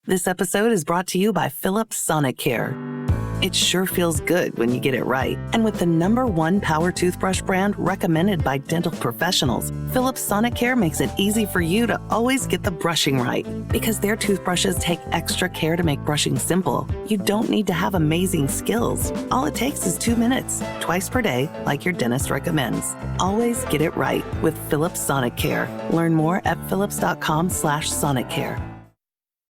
This episode is brought to you by Philips Sonicare. It sure feels good when you get it right. And with the #1 power toothbrush brand recommended by dental professionals, Philips Sonicare makes it easy for you to always get the brushing right. Because their toothbrushes take extra care to make brushing simple, you don't need to have amazing skills. All it takes is 2 minutes, twice per day, like your dentist recommends. Always get it right with Philips Sonicare. Learn more at philips.com/sonicare.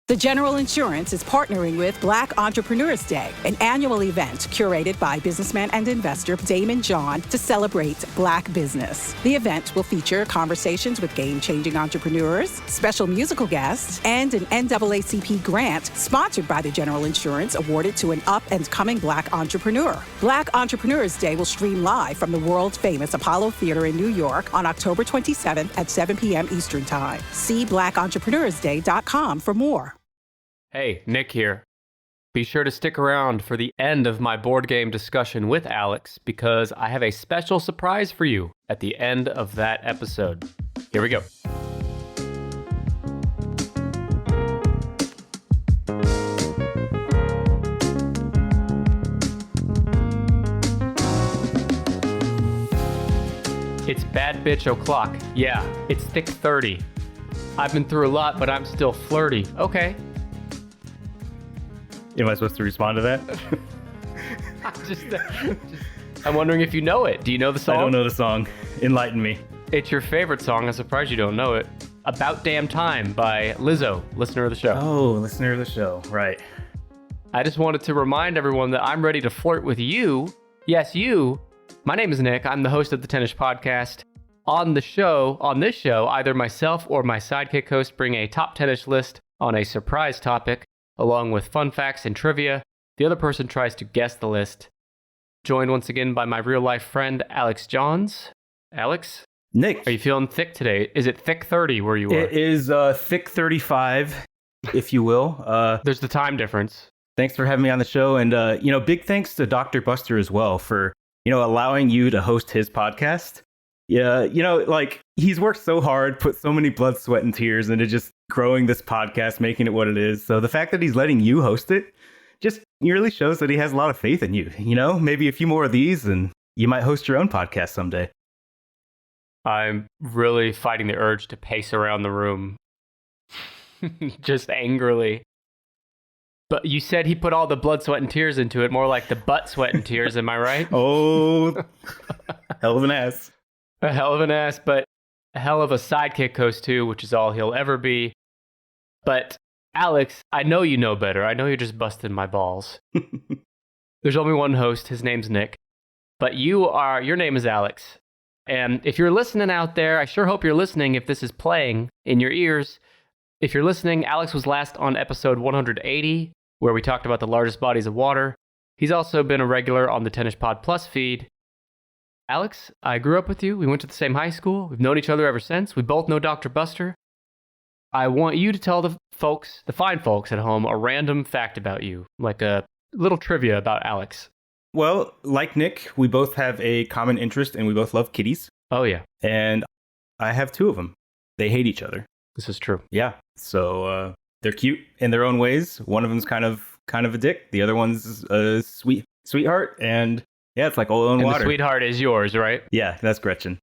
The General Insurance is partnering with Black Entrepreneurs Day, an annual event curated by businessman and investor Damon John to celebrate Black business. The event will feature conversations with game-changing entrepreneurs, special musical guests, and an NAACP grant sponsored by the General Insurance awarded to an up-and-coming Black entrepreneur. Black Entrepreneurs Day will stream live from the world-famous Apollo Theater in New York on October 27th at 7 p.m. Eastern Time. See blackentrepreneursday.com for more. Hey, Nick here. Be sure to stick around for the end of my board game discussion with Alex because I have a special surprise for you at the end of that episode. Here we go. It's bad bitch o'clock. Yeah, it's thick 30. I've been through a lot, but I'm still flirty. Okay. Am I supposed to respond to that? I'm wondering if you know it. Do you know the song? I don't know the song. Enlighten me. It's your favorite song. I'm surprised you don't know it. About Damn Time by Lizzo, listener of the show. Oh, listener of the show. Right. I just wanted to remind everyone that I'm ready to flirt with you. Yes, you. My name is Nick. I'm the host of the Tennis Podcast. On this show, either myself or my sidekick host bring a top tennis list on a surprise topic, along with fun facts and trivia. The other person tries to guess the list. Joined once again by my real-life friend, Alex Johns. Alex? Nick. Are you feeling thick today? Is it thick 30 where you are? It is thick 35, if you will. There's the time difference. Thanks for having me on the show. And, big thanks to Dr. Buster as well for, allowing you to host his podcast. Yeah, he's worked so hard, put so many blood, sweat, and tears into just growing this podcast, making it what it is. So the fact that he's letting you host it just really shows that he has a lot of faith in you. Maybe a few more of these and you might host your own podcast someday. I'm really fighting the urge to pace around the room just angrily. But you said he put all the blood, sweat, and tears into it, more like the butt, sweat, and tears. Am I right? Oh, hell of an ass. A hell of an ass, but a hell of a sidekick host too, which is all he'll ever be. But Alex, I know you know better. I know you're just busting my balls. There's only one host. His name's Nick. But your name is Alex. And if you're listening out there, I sure hope you're listening if this is playing in your ears. If you're listening, Alex was last on episode 180, where we talked about the largest bodies of water. He's also been a regular on the Tennis Pod Plus feed. Alex, I grew up with you. We went to the same high school. We've known each other ever since. We both know Dr. Buster. I want you to tell the fine folks at home, a random fact about you, like a little trivia about Alex. Well, like Nick, we both have a common interest and we both love kitties. Oh, yeah. And I have two of them. They hate each other. This is true. Yeah. So they're cute in their own ways. One of them's kind of a dick. The other one's a sweetheart. And yeah, it's like oil and water. The sweetheart is yours, right? Yeah, that's Gretchen.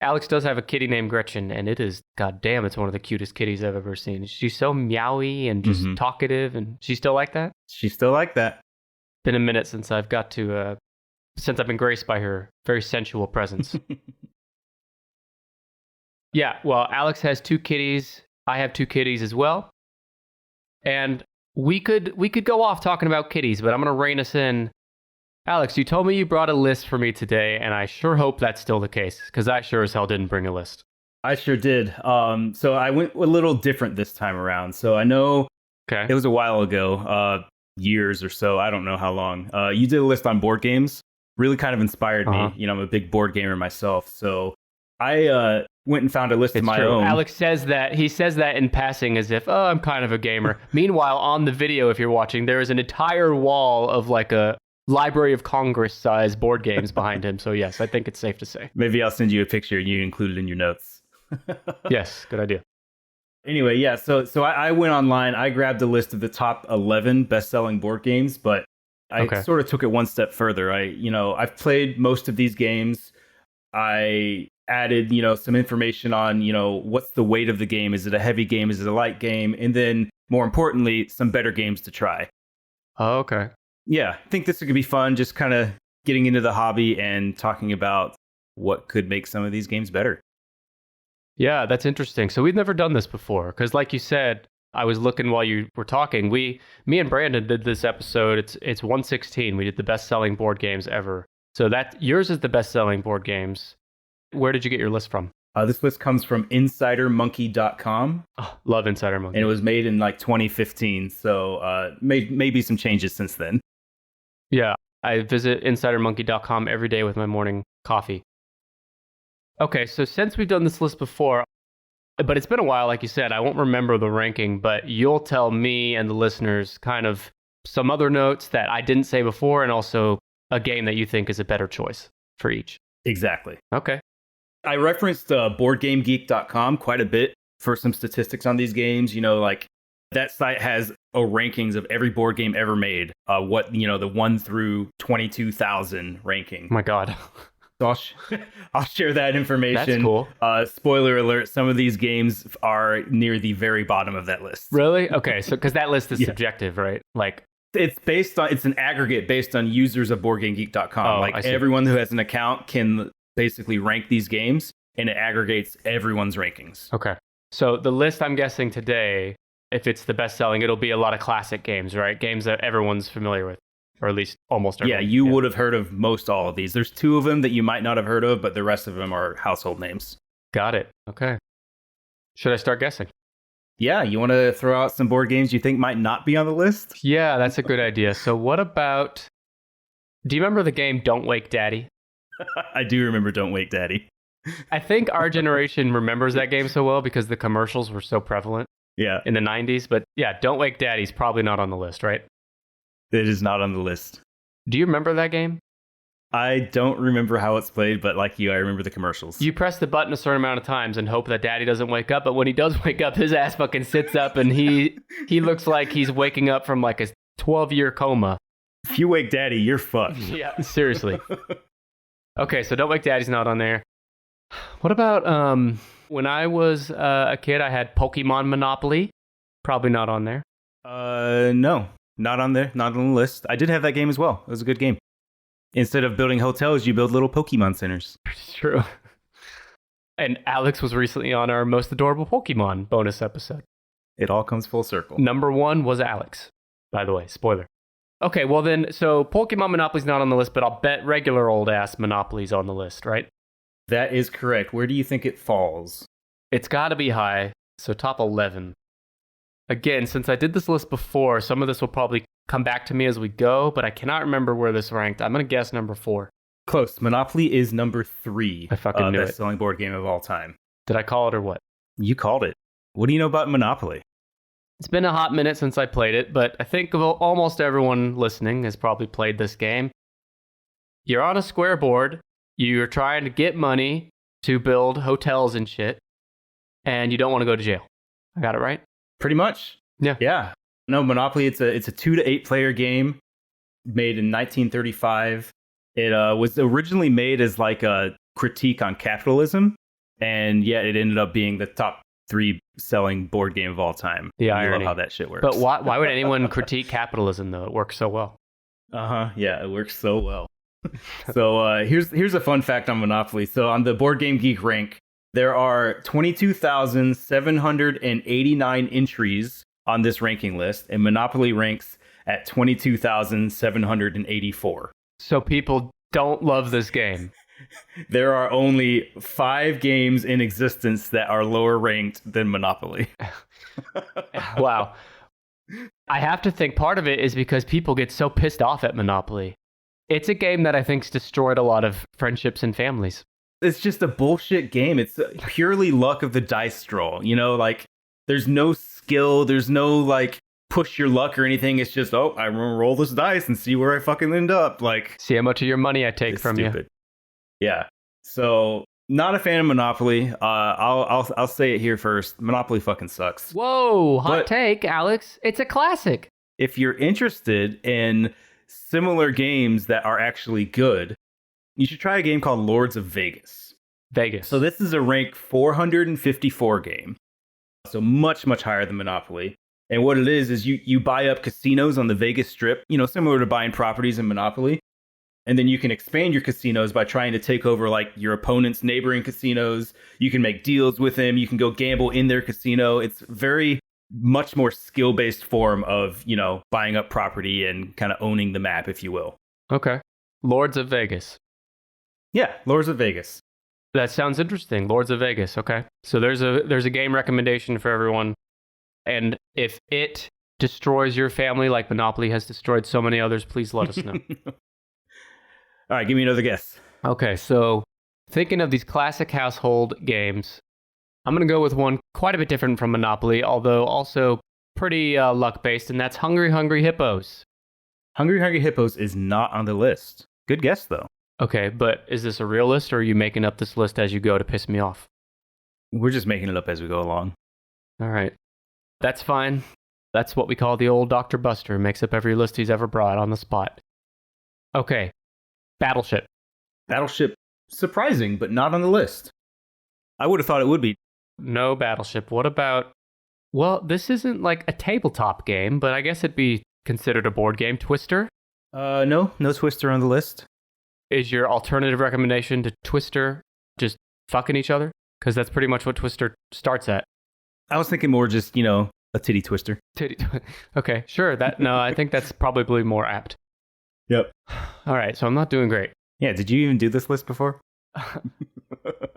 Alex does have a kitty named Gretchen, and it is, goddamn, it's one of the cutest kitties I've ever seen. She's so meowy and just talkative, and she's still like that? She's still like that. Been a minute since I've been graced by her very sensual presence. Yeah, well, Alex has two kitties. I have two kitties as well. And we could go off talking about kitties, but I'm going to rein us in. Alex, you told me you brought a list for me today, and I sure hope that's still the case, because I sure as hell didn't bring a list. I sure did. So I went a little different this time around. So I know it was a while ago, years or so. I don't know how long. You did a list on board games. Really kind of inspired me. I'm a big board gamer myself. So I went and found a list of my own. Alex says that. He says that in passing as if, oh, I'm kind of a gamer. Meanwhile, on the video, if you're watching, there is an entire wall of like a Library of Congress size board games behind him. So yes, I think it's safe to say. Maybe I'll send you a picture and you include it in your notes. Yes, good idea. Anyway, yeah, so I went online. I grabbed a list of the top 11 best-selling board games, but I Okay. sort of took it one step further. I've played most of these games. I added, some information on, what's the weight of the game? Is it a heavy game? Is it a light game? And then, more importantly, some better games to try. Oh, okay. Yeah, I think this could be fun, just kind of getting into the hobby and talking about what could make some of these games better. Yeah, that's interesting. So we've never done this before because, like you said, I was looking while you were talking. Me and Brandon did this episode. It's 116. We did the best-selling board games ever. So that yours is the best-selling board games. Where did you get your list from? This list comes from InsiderMonkey.com. Oh, love Insider Monkey. And it was made in like 2015. So maybe some changes since then. Yeah, I visit InsiderMonkey.com every day with my morning coffee. Okay, so since we've done this list before, but it's been a while, like you said, I won't remember the ranking, but you'll tell me and the listeners kind of some other notes that I didn't say before and also a game that you think is a better choice for each. Exactly. Okay. I referenced BoardGameGeek.com quite a bit for some statistics on these games. Like that site has rankings of every board game ever made. The 1 through 22,000 ranking. Oh my God. So I'll share that information. That's cool. Spoiler alert, some of these games are near the very bottom of that list. Really? Okay, so because that list is subjective, right? Like it's an aggregate based on users of BoardGameGeek.com. I see. Everyone who has an account can basically rank these games, and it aggregates everyone's rankings. Okay. So the list I'm guessing today, if it's the best selling, it'll be a lot of classic games, right? Games that everyone's familiar with, or at least almost everyone. Yeah, you would have heard of most all of these. There's 2 of them that you might not have heard of, but the rest of them are household names. Got it. Okay. Should I start guessing? Yeah, you want to throw out some board games you think might not be on the list? Yeah, that's a good idea. So what about, do you remember the game Don't Wake Daddy? I do remember Don't Wake Daddy. I think our generation remembers that game so well because the commercials were so prevalent Yeah, in the 90s. But yeah, Don't Wake Daddy's probably not on the list, right? it is not on the list. Do you remember that game? I don't remember how it's played, but like you, I remember the commercials. You press the button a certain amount of times and hope that Daddy doesn't wake up. But when he does wake up, his ass fucking sits up and he looks like he's waking up from like a 12-year coma. If you wake Daddy, you're fucked. Yeah, seriously. Okay, so Don't Wake Daddy's not on there. What about when I was a kid, I had Pokemon Monopoly. Probably not on there. No, not on there, not on the list. I did have that game as well. It was a good game. Instead of building hotels, you build little Pokemon centers. It's true. And Alex was recently on our Most Adorable Pokemon bonus episode. It all comes full circle. Number 1 was Alex, by the way. Spoiler. Okay, well then, so Pokemon Monopoly's not on the list, but I'll bet regular old ass Monopoly's on the list, right? That is correct. Where do you think it falls? It's got to be high, so top 11. Again, since I did this list before, some of this will probably come back to me as we go, but I cannot remember where this ranked. I'm going to guess number 4. Close. Monopoly is number 3. I fucking knew it. Best-selling board game of all time. Did I call it or what? You called it. What do you know about Monopoly? It's been a hot minute since I played it, but I think almost everyone listening has probably played this game. You're on a square board. You're trying to get money to build hotels and shit, and you don't want to go to jail. I got it right? Pretty much. Yeah. Yeah. No, Monopoly, it's a 2 to 8 player game made in 1935. It was originally made as like a critique on capitalism, and yet it ended up being the top 3 selling board game of all time. The I irony. love how that shit works. But why would anyone critique capitalism, though? It works so well. Yeah, it works so well. So here's a fun fact on Monopoly. So on the Board Game Geek rank, there are 22,789 entries on this ranking list, and Monopoly ranks at 22,784. So people don't love this game. There are only 5 games in existence that are lower ranked than Monopoly. Wow. I have to think part of it is because people get so pissed off at Monopoly. It's a game that I think's destroyed a lot of friendships and families. It's just a bullshit game. It's purely luck of the dice draw. Like there's no skill, there's no like push your luck or anything. It's just, I'm gonna roll this dice and see where I fucking end up. Like, see how much of your money I take from stupid. you. Yeah. So Not a fan of Monopoly. I'll say it here first. Monopoly fucking sucks. Whoa, hot But- take, Alex. It's a classic. If you're interested in similar games that are actually good, you should try a game called Lords of Vegas. Vegas. So this is a rank 454 game. So much, much higher than Monopoly. And what it is you buy up casinos on the Vegas Strip, similar to buying properties in Monopoly. And then you can expand your casinos by trying to take over like your opponent's neighboring casinos. You can make deals with them. You can go gamble in their casino. It's very much more skill-based form of, buying up property and kind of owning the map, if you will. Okay. Lords of Vegas. Yeah, Lords of Vegas. That sounds interesting. Lords of Vegas. Okay. So there's a game recommendation for everyone. And if it destroys your family like Monopoly has destroyed so many others, please let us know. All right, give me another guess. Okay, so thinking of these classic household games, I'm going to go with one quite a bit different from Monopoly, although also pretty luck-based, and that's Hungry Hungry Hippos. Hungry Hungry Hippos is not on the list. Good guess, though. Okay, but is this a real list, or are you making up this list as you go to piss me off? We're just making it up as we go along. All right. That's fine. That's what we call the old Dr. Buster. Makes up every list he's ever brought on the spot. Okay. Battleship. Battleship, surprising, but not on the list. I would have thought it would be. No Battleship. What about... Well, this isn't like a tabletop game, but I guess it'd be considered a board game. Twister? No Twister on the list. Is your alternative recommendation to Twister just fucking each other? Because that's pretty much what Twister starts at. I was thinking more just, a titty twister. Okay, sure. I think that's probably more apt. Yep. All right, so I'm not doing great. Yeah, did you even do this list before?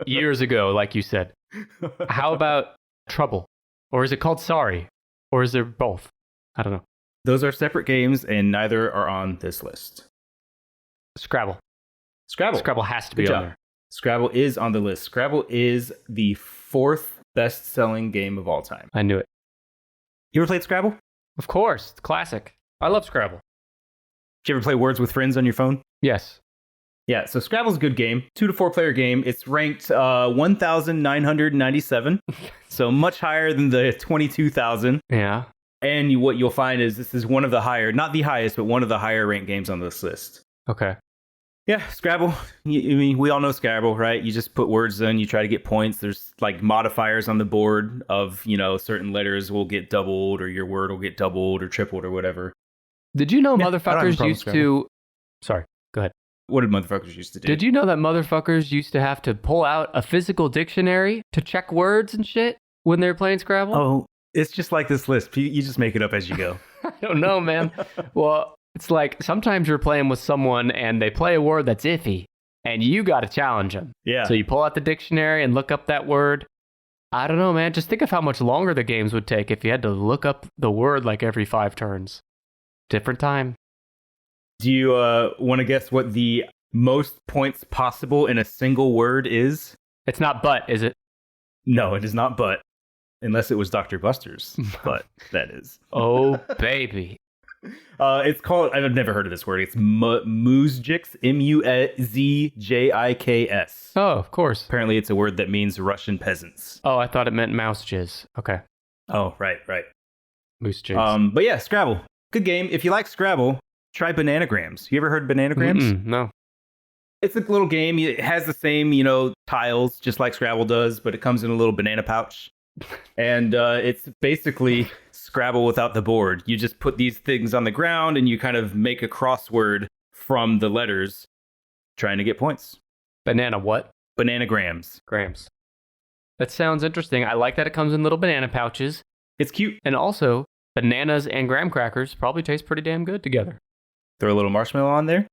Years ago, like you said. How about Trouble? Or is it called Sorry? Or is there both? I don't know. Those are separate games, and neither are on this list. Scrabble. Scrabble. Scrabble has to be Good on job. there. Scrabble is on the list. Scrabble is the 4th best-selling game of all time. I knew it. You ever played Scrabble? Of course, it's classic. I love Scrabble. Did you ever play Words with Friends on your phone? Yes. Yeah, so Scrabble's a good game. 2 to 4 player game. It's ranked 1,997. So much higher than the 22,000. Yeah. And what you'll find is this is one of the higher, not the highest, but one of the higher ranked games on this list. Okay. Yeah, Scrabble. I mean, we all know Scrabble, right? You just put words in, you try to get points. There's like modifiers on the board of, certain letters will get doubled or your word will get doubled or tripled or whatever. Did you know Yeah, I don't have a motherfuckers problem used with to... Sorry, go ahead. What did motherfuckers used to do? Did you know that motherfuckers used to have to pull out a physical dictionary to check words and shit when they were playing Scrabble? Oh, it's just like this list. You just make it up as you go. I don't know, man. Well, it's like sometimes you're playing with someone and they play a word that's iffy and you got to challenge them. Yeah. So you pull out the dictionary and look up that word. I don't know, man. Just think of how much longer the games would take if you had to look up the word like every 5 turns. Different time. Do you want to guess what the most points possible in a single word is? It's not but, is it? No, it is not but. Unless it was Dr. Buster's. But that is. Oh, baby. It's called, I've never heard of this word. It's Muzjiks, Muzjiks. Oh, of course. Apparently it's a word that means Russian peasants. Oh, I thought it meant mouse jizz. Okay. Oh, right. Moose jizz. But yeah, Scrabble. Good game. If you like Scrabble, try Bananagrams. You ever heard Bananagrams? No. It's a little game. It has the same, tiles, just like Scrabble does, but it comes in a little banana pouch. And it's basically Scrabble without the board. You just put these things on the ground and you kind of make a crossword from the letters, trying to get points. Banana what? Bananagrams. Grams. That sounds interesting. I like that it comes in little banana pouches. It's cute. And also, bananas and graham crackers probably taste pretty damn good together. Throw a little marshmallow on there.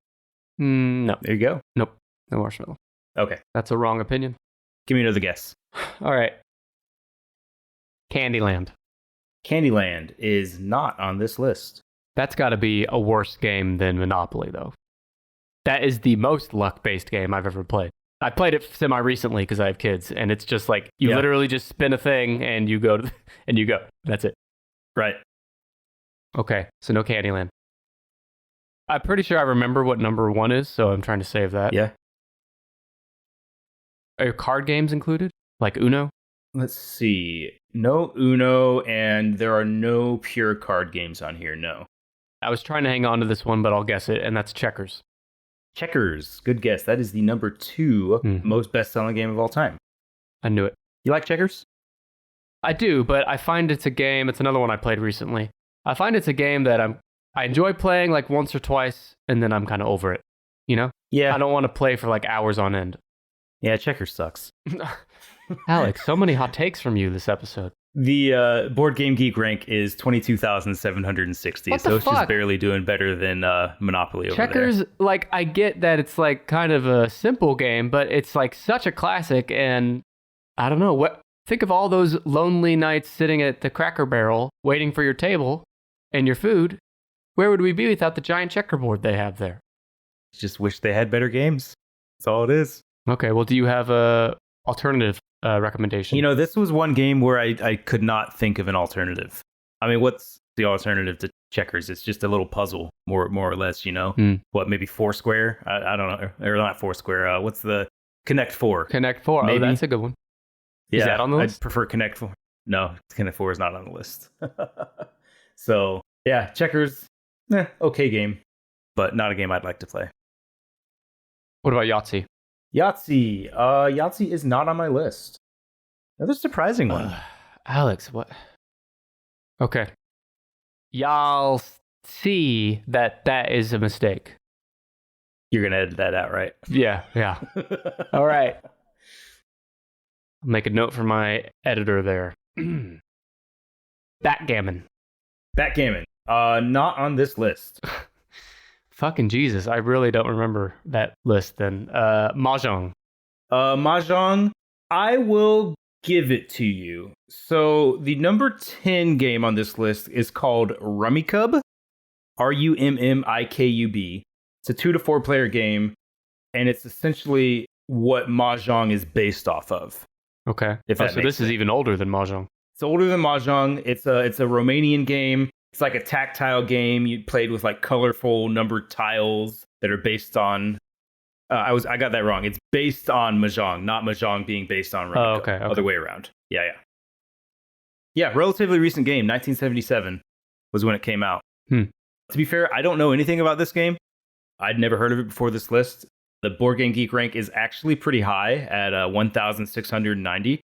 No. There you go. Nope. No marshmallow. Okay. That's a wrong opinion. Give me another guess. All right. Candyland. Candyland is not on this list. That's got to be a worse game than Monopoly, though. That is the most luck-based game I've ever played. I played it semi-recently because I have kids, and it's just like you literally just spin a thing and you go and you go. That's it. Right. Okay, so no Candyland. I'm pretty sure I remember what number 1 is, so I'm trying to save that. Yeah. Are card games included? Like Uno? Let's see. No Uno, and there are no pure card games on here, no. I was trying to hang on to this one, but I'll guess it, and that's checkers. Checkers. Good guess. That is the number 2 most best-selling game of all time. I knew it. You like checkers? I do, but I find it's a game. It's another one I played recently. I find it's a game that I enjoy playing like once or twice, and then I'm kind of over it. You know? Yeah. I don't want to play for like hours on end. Yeah, checkers sucks. Alex, so many hot takes from you this episode. The Board Game Geek rank is 22,760, so it's just barely doing better than Monopoly over Checkers, there. like, I get that it's like kind of a simple game, but it's like such a classic, and I don't know, think of all those lonely nights sitting at the Cracker Barrel waiting for your table and your food. Where would we be without the giant checkerboard they have there? Just wish they had better games. That's all it is. Okay, well, do you have a alternative recommendation? You know, this was one game where I could not think of an alternative. I mean, what's the alternative to checkers? It's just a little puzzle, more or less, you know? What, maybe Foursquare? I don't know. Or not Foursquare. What's the Connect 4? Connect 4. Maybe. Oh, that's a good one. Yeah, is that on the list? I'd prefer Connect 4. No, Connect 4 is not on the list. So, yeah, checkers, okay game, but not a game I'd like to play. What about Yahtzee? Yahtzee. Yahtzee is not on my list. Another surprising one. Alex, what? Okay. Y'all see that is a mistake. You're going to edit that out, right? Yeah. All right. I'll make a note for my editor there. Backgammon. Backgammon. Not on this list. Fucking Jesus, I really don't remember that list then. Mahjong. Mahjong, I will give it to you. So the number 10 game on this list is called Rummikub. Rummikub. It's a 2 to 4 player game, and it's essentially what Mahjong is based off of. Okay. So this is even older than Mahjong. It's older than Mahjong. It's a Romanian game. It's like a tactile game. You played with like colorful numbered tiles that are based on. I got that wrong. It's based on Mahjong, not Mahjong being based on Rummikub. Oh, okay. Other way around. Yeah. Relatively recent game. 1977 was when it came out. To be fair, I don't know anything about this game. I'd never heard of it before this list. The Board Game Geek rank is actually pretty high at 1,690.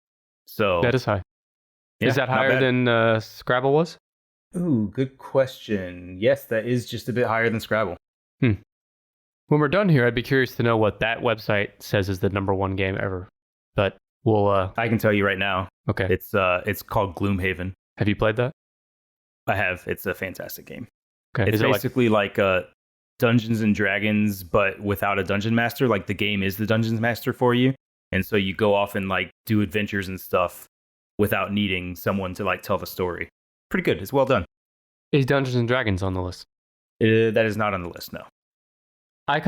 So that is high. Yeah, is that higher than Scrabble was? Ooh, good question. Yes, that is just a bit higher than Scrabble. When we're done here, I'd be curious to know what that website says is the number 1 game ever. But we'll... I can tell you right now. Okay. It's called Gloomhaven. Have you played that? I have. It's a fantastic game. Okay. It's basically like Dungeons and Dragons, but without a dungeon master. Like the game is the dungeon master for you. And so you go off and like do adventures and stuff without needing someone to like tell the story. Pretty good. It's well done. Is Dungeons and Dragons on the list? That is not on the list, no. I'm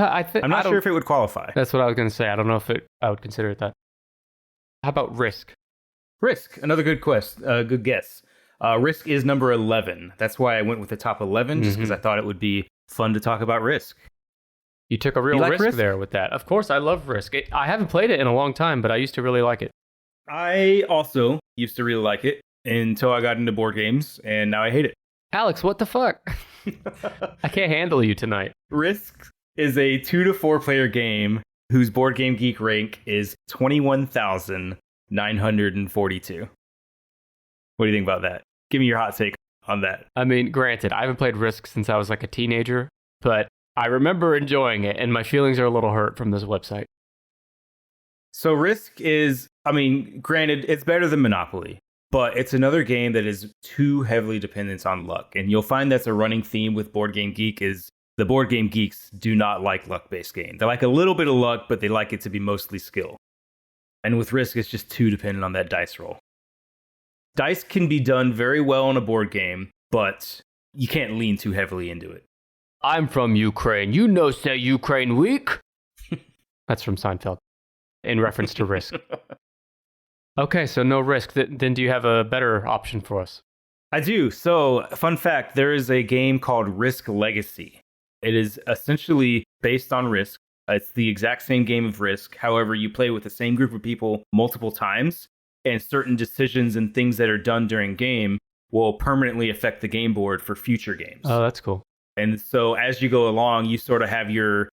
not sure if it would qualify. That's what I was going to say. I don't know if I would consider it that. How about Risk? Risk, another good good guess. Risk is number 11. That's why I went with the top 11, just because I thought it would be fun to talk about Risk. You took a real like risk there with that. Of course, I love Risk. I haven't played it in a long time, but I used to really like it. I also used to really like it until I got into board games, and now I hate it. Alex, what the fuck? I can't handle you tonight. Risk is a 2 to 4 player game whose Board Game Geek rank is 21,942. What do you think about that? Give me your hot take on that. I mean, granted, I haven't played Risk since I was like a teenager, but I remember enjoying it, and my feelings are a little hurt from this website. So Risk is, granted, it's better than Monopoly, but it's another game that is too heavily dependent on luck. And you'll find that's a running theme with Board Game Geek is the Board Game Geeks do not like luck-based games. They like a little bit of luck, but they like it to be mostly skill. And with Risk, it's just too dependent on that dice roll. Dice can be done very well in a board game, but you can't lean too heavily into it. I'm from Ukraine. You know, say Ukraine weak. That's from Seinfeld, in reference to Risk. Okay, so no Risk. Then do you have a better option for us? I do. So, fun fact, there is a game called Risk Legacy. It is essentially based on Risk. It's the exact same game of Risk. However, you play with the same group of people multiple times, and certain decisions and things that are done during game will permanently affect the game board for future games. Oh, that's cool. And so as you go along, you sort of have your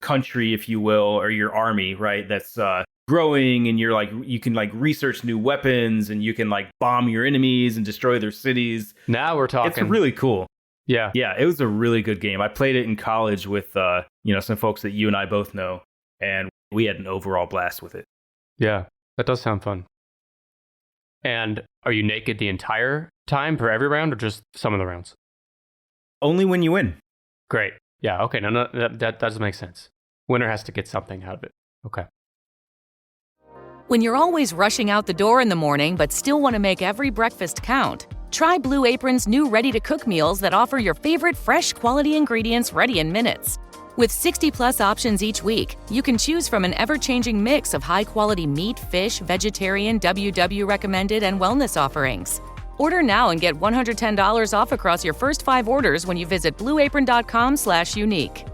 country, if you will, or your army, right? That's growing, and you're like, you can like research new weapons, and you can like bomb your enemies and destroy their cities. Now we're talking. It's really cool. Yeah. Yeah, it was a really good game. I played it in college with some folks that you and I both know, and we had an overall blast with it. Yeah, that does sound fun. And are you naked the entire time for every round, or just some of the rounds? Only when you win. Great. Yeah, okay. No, that does make sense. Winner has to get something out of it. Okay. When you're always rushing out the door in the morning but still want to make every breakfast count, try Blue Apron's new ready-to-cook meals that offer your favorite fresh quality ingredients ready in minutes. With 60-plus options each week, you can choose from an ever-changing mix of high-quality meat, fish, vegetarian, WW recommended, and wellness offerings. Order now and get $110 off across your first 5 orders when you visit blueapron.com/unique.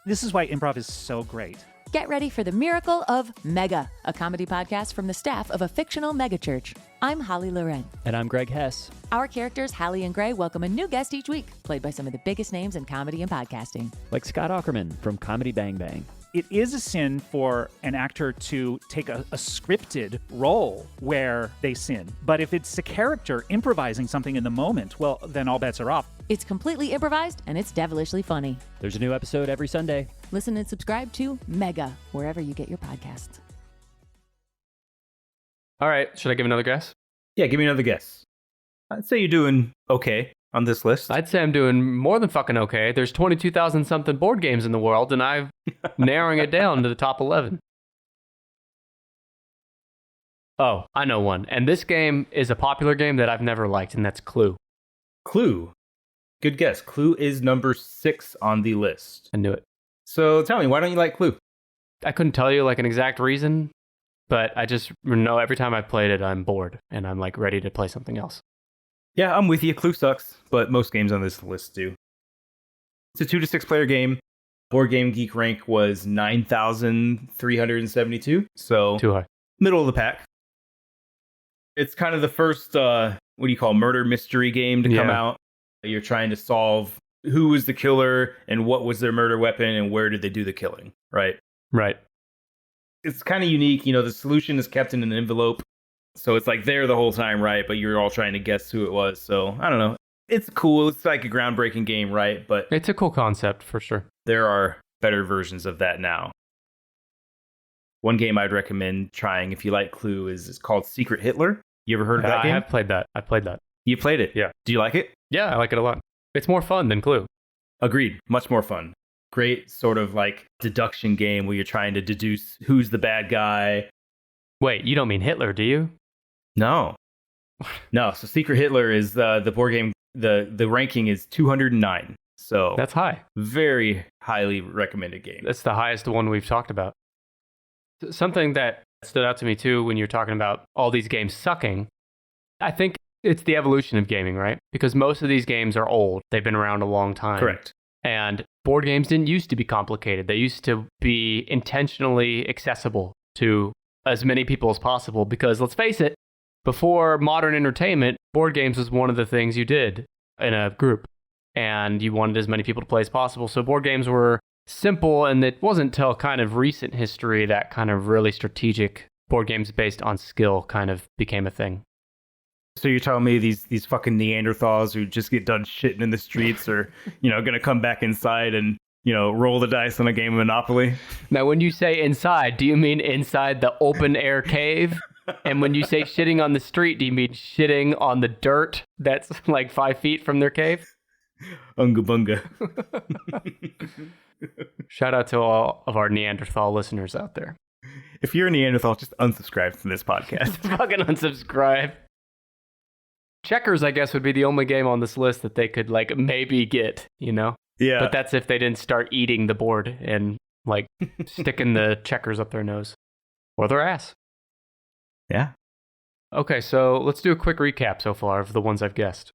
This is why improv is so great. Get ready for the miracle of Mega, a comedy podcast from the staff of a fictional megachurch. I'm Holly Loren. And I'm Greg Hess. Our characters, Hallie and Gray, welcome a new guest each week, played by some of the biggest names in comedy and podcasting. Like Scott Aukerman from Comedy Bang Bang. It is a sin for an actor to take a scripted role where they sin. But if it's a character improvising something in the moment, well, then all bets are off. It's completely improvised, and it's devilishly funny. There's a new episode every Sunday. Listen and subscribe to Mega, wherever you get your podcasts. All right. Should I give another guess? Yeah, give me another guess. I'd say you're doing okay on this list. I'd say I'm doing more than fucking okay. There's 22,000 something board games in the world, and I'm narrowing it down to the top 11. Oh, I know one. And this game is a popular game that I've never liked, and that's Clue. Clue. Good guess. Clue is number 6 on the list. I knew it. So tell me, why don't you like Clue? I couldn't tell you like an exact reason, but I just know every time I played it, I'm bored, and I'm like ready to play something else. Yeah, I'm with you. Clue sucks, but most games on this list do. It's a 2 to 6 player game. Board Game Geek rank was 9,372, so Too high. Middle of the pack. It's kind of the first, murder mystery game to come out. You're trying to solve who was the killer and what was their murder weapon and where did they do the killing, right? Right. It's kind of unique. The solution is kept in an envelope. So it's like there the whole time, right? But you're all trying to guess who it was. So I don't know. It's cool. It's like a groundbreaking game, right? But It's a cool concept for sure. there are better versions of that now. One game I'd recommend trying if you like Clue is called Secret Hitler. You ever heard of that game? I have played that. I played that. You played it? Yeah. Do you like it? Yeah, I like it a lot. It's more fun than Clue. Agreed. Much more fun. Great sort of like deduction game where you're trying to deduce who's the bad guy. Wait, you don't mean Hitler, do you? No. No. So Secret Hitler is the board game. The ranking is 209. So That's high. very highly recommended game. That's the highest one we've talked about. Something that stood out to me too when you're talking about all these games sucking, I think it's the evolution of gaming, right? Because most of these games are old. They've been around a long time. Correct. And board games didn't used to be complicated. They used to be intentionally accessible to as many people as possible because, let's face it, before modern entertainment, board games was one of the things you did in a group. And you wanted as many people to play as possible. So board games were simple, and it wasn't until kind of recent history that kind of really strategic board games based on skill kind of became a thing. So you're telling me these fucking Neanderthals who just get done shitting in the streets are, going to come back inside and, roll the dice on a game of Monopoly? Now, when you say inside, do you mean inside the open air cave? And when you say shitting on the street, do you mean shitting on the dirt that's like 5 feet from their cave? Unga bunga. Shout out to all of our Neanderthal listeners out there. If you're a Neanderthal, just unsubscribe from this podcast. Fucking unsubscribe. Checkers, I guess, would be the only game on this list that they could, like, maybe get, Yeah. But that's if they didn't start eating the board and, like, sticking the checkers up their nose. Or their ass. Yeah. Okay, so let's do a quick recap so far of the ones I've guessed.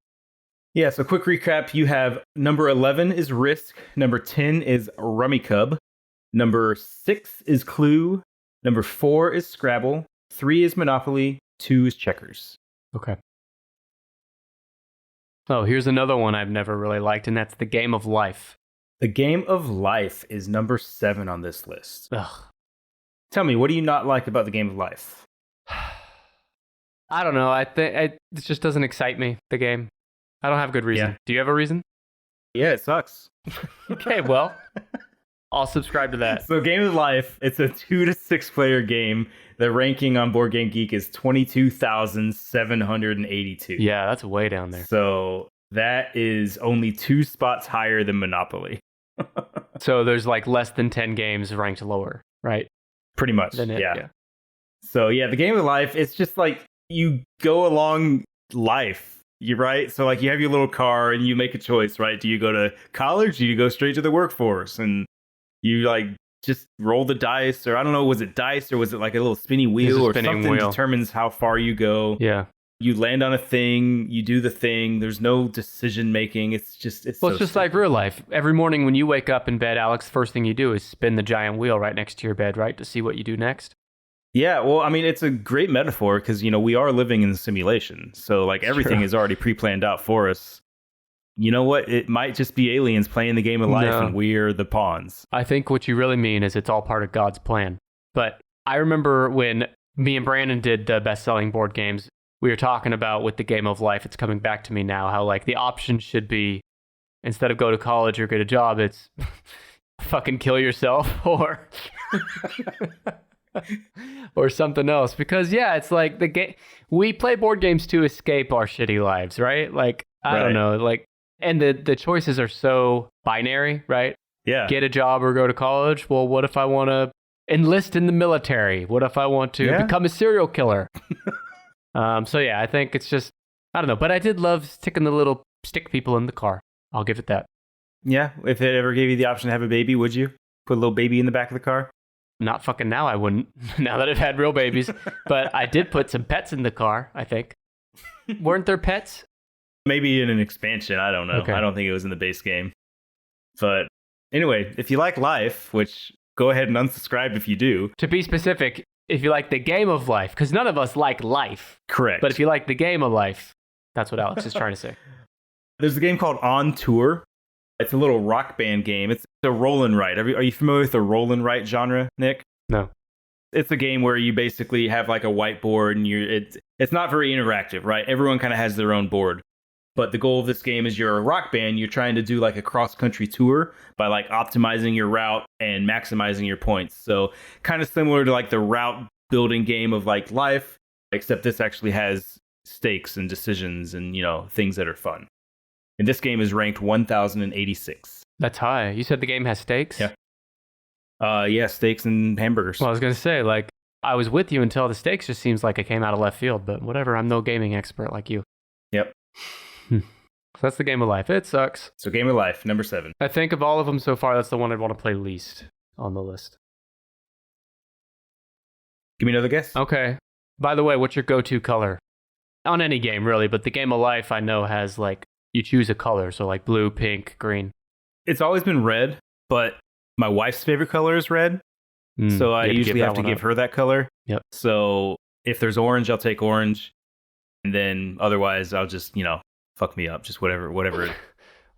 Yeah, so quick recap. You have number 11 is Risk. Number 10 is Rummikub. Number 6 is Clue. Number 4 is Scrabble. 3 is Monopoly. 2 is Checkers. Okay. Oh, here's another one I've never really liked, and that's the Game of Life. The Game of Life is number 7 on this list. Ugh. Tell me, what do you not like about the Game of Life? I don't know. I think it just doesn't excite me, the game. I don't have good reason. Yeah. Do you have a reason? Yeah, it sucks. Okay, well, I'll subscribe to that. So Game of Life, it's a 2 to 6 player game. The ranking on Board Game Geek is 22,782. Yeah, that's way down there. So that is only 2 spots higher than Monopoly. So there's like less than 10 games ranked lower, right? Pretty much, Than it, yeah. So yeah, the Game of Life, it's just like you go along life, you're right. So like you have your little car and you make a choice, right? Do you go to college? Do you go straight to the workforce? And you like just roll the dice, or I don't know, was it dice or was it like a little spinny wheel or spinning something wheel. determines how far you go. Yeah. You land on a thing, you do the thing. There's no decision making. It's Well, so it's just stupid. like real life. Every morning when you wake up in bed, Alex, first thing you do is spin the giant wheel right next to your bed, right? To see what you do next. Yeah, well, I mean, it's a great metaphor because, you know, we are living in a simulation. So, like, everything is already pre-planned out for us. You know what? It might just be aliens playing the game of life and we're the pawns. I think what you really mean is it's all part of God's plan. But I remember when me and Brandon did the best-selling board games, we were talking about with the Game of Life, it's coming back to me now, how, like, the option should be, instead of go to college or get a job, it's fucking kill yourself or... or something else, because it's like the game, we play board games to escape our shitty lives, right? Like I don't know, like, and the choices are so binary, right? Yeah. Get a job or go to college. Well, what if I want to enlist in the military? What if I want to become a serial killer? So yeah, I think it's just, I don't know, but I did love sticking the little stick people in the car. I'll give it that. Yeah, if it ever gave you the option to have a baby, would you put a little baby in the back of the car? Not fucking now, I wouldn't. Now that I've had real babies. But I did put some pets in the car, I think. Weren't there pets? Maybe in an expansion. I don't know. Okay. I don't think it was in the base game. But anyway, if you like life, which go ahead and unsubscribe if you do. To be specific, if you like the game of life, because none of us like life. Correct. But if you like the game of life, that's what Alex is trying to say. There's a game called On Tour. It's a little rock band game. It's a roll and write. Are you familiar with the roll and write genre, Nick? No. It's a game where you basically have like a whiteboard and it's not very interactive, right? Everyone kind of has their own board. But the goal of this game is you're a rock band. You're trying to do like a cross-country tour by like optimizing your route and maximizing your points. So kind of similar to like the route building game of like life, except this actually has stakes and decisions and, you know, things that are fun. And this game is ranked 1,086. That's high. You said the game has stakes? Yeah. Yeah, steaks and hamburgers. Well, I was going to say, like, I was with you until the stakes just seems like it came out of left field, but whatever. I'm no gaming expert like you. Yep. So that's the game of life. It sucks. So Game of Life, number 7. I think of all of them so far, that's the one I'd want to play least on the list. Give me another guess. Okay. By the way, what's your go-to color? On any game, really, but the game of life I know has, like, you choose a color, so like blue, pink, green. It's always been red, but my wife's favorite color is red. So I usually have to give her that color. Yep. So if there's orange, I'll take orange. And then otherwise, I'll just, you know, fuck me up. Just whatever Wow.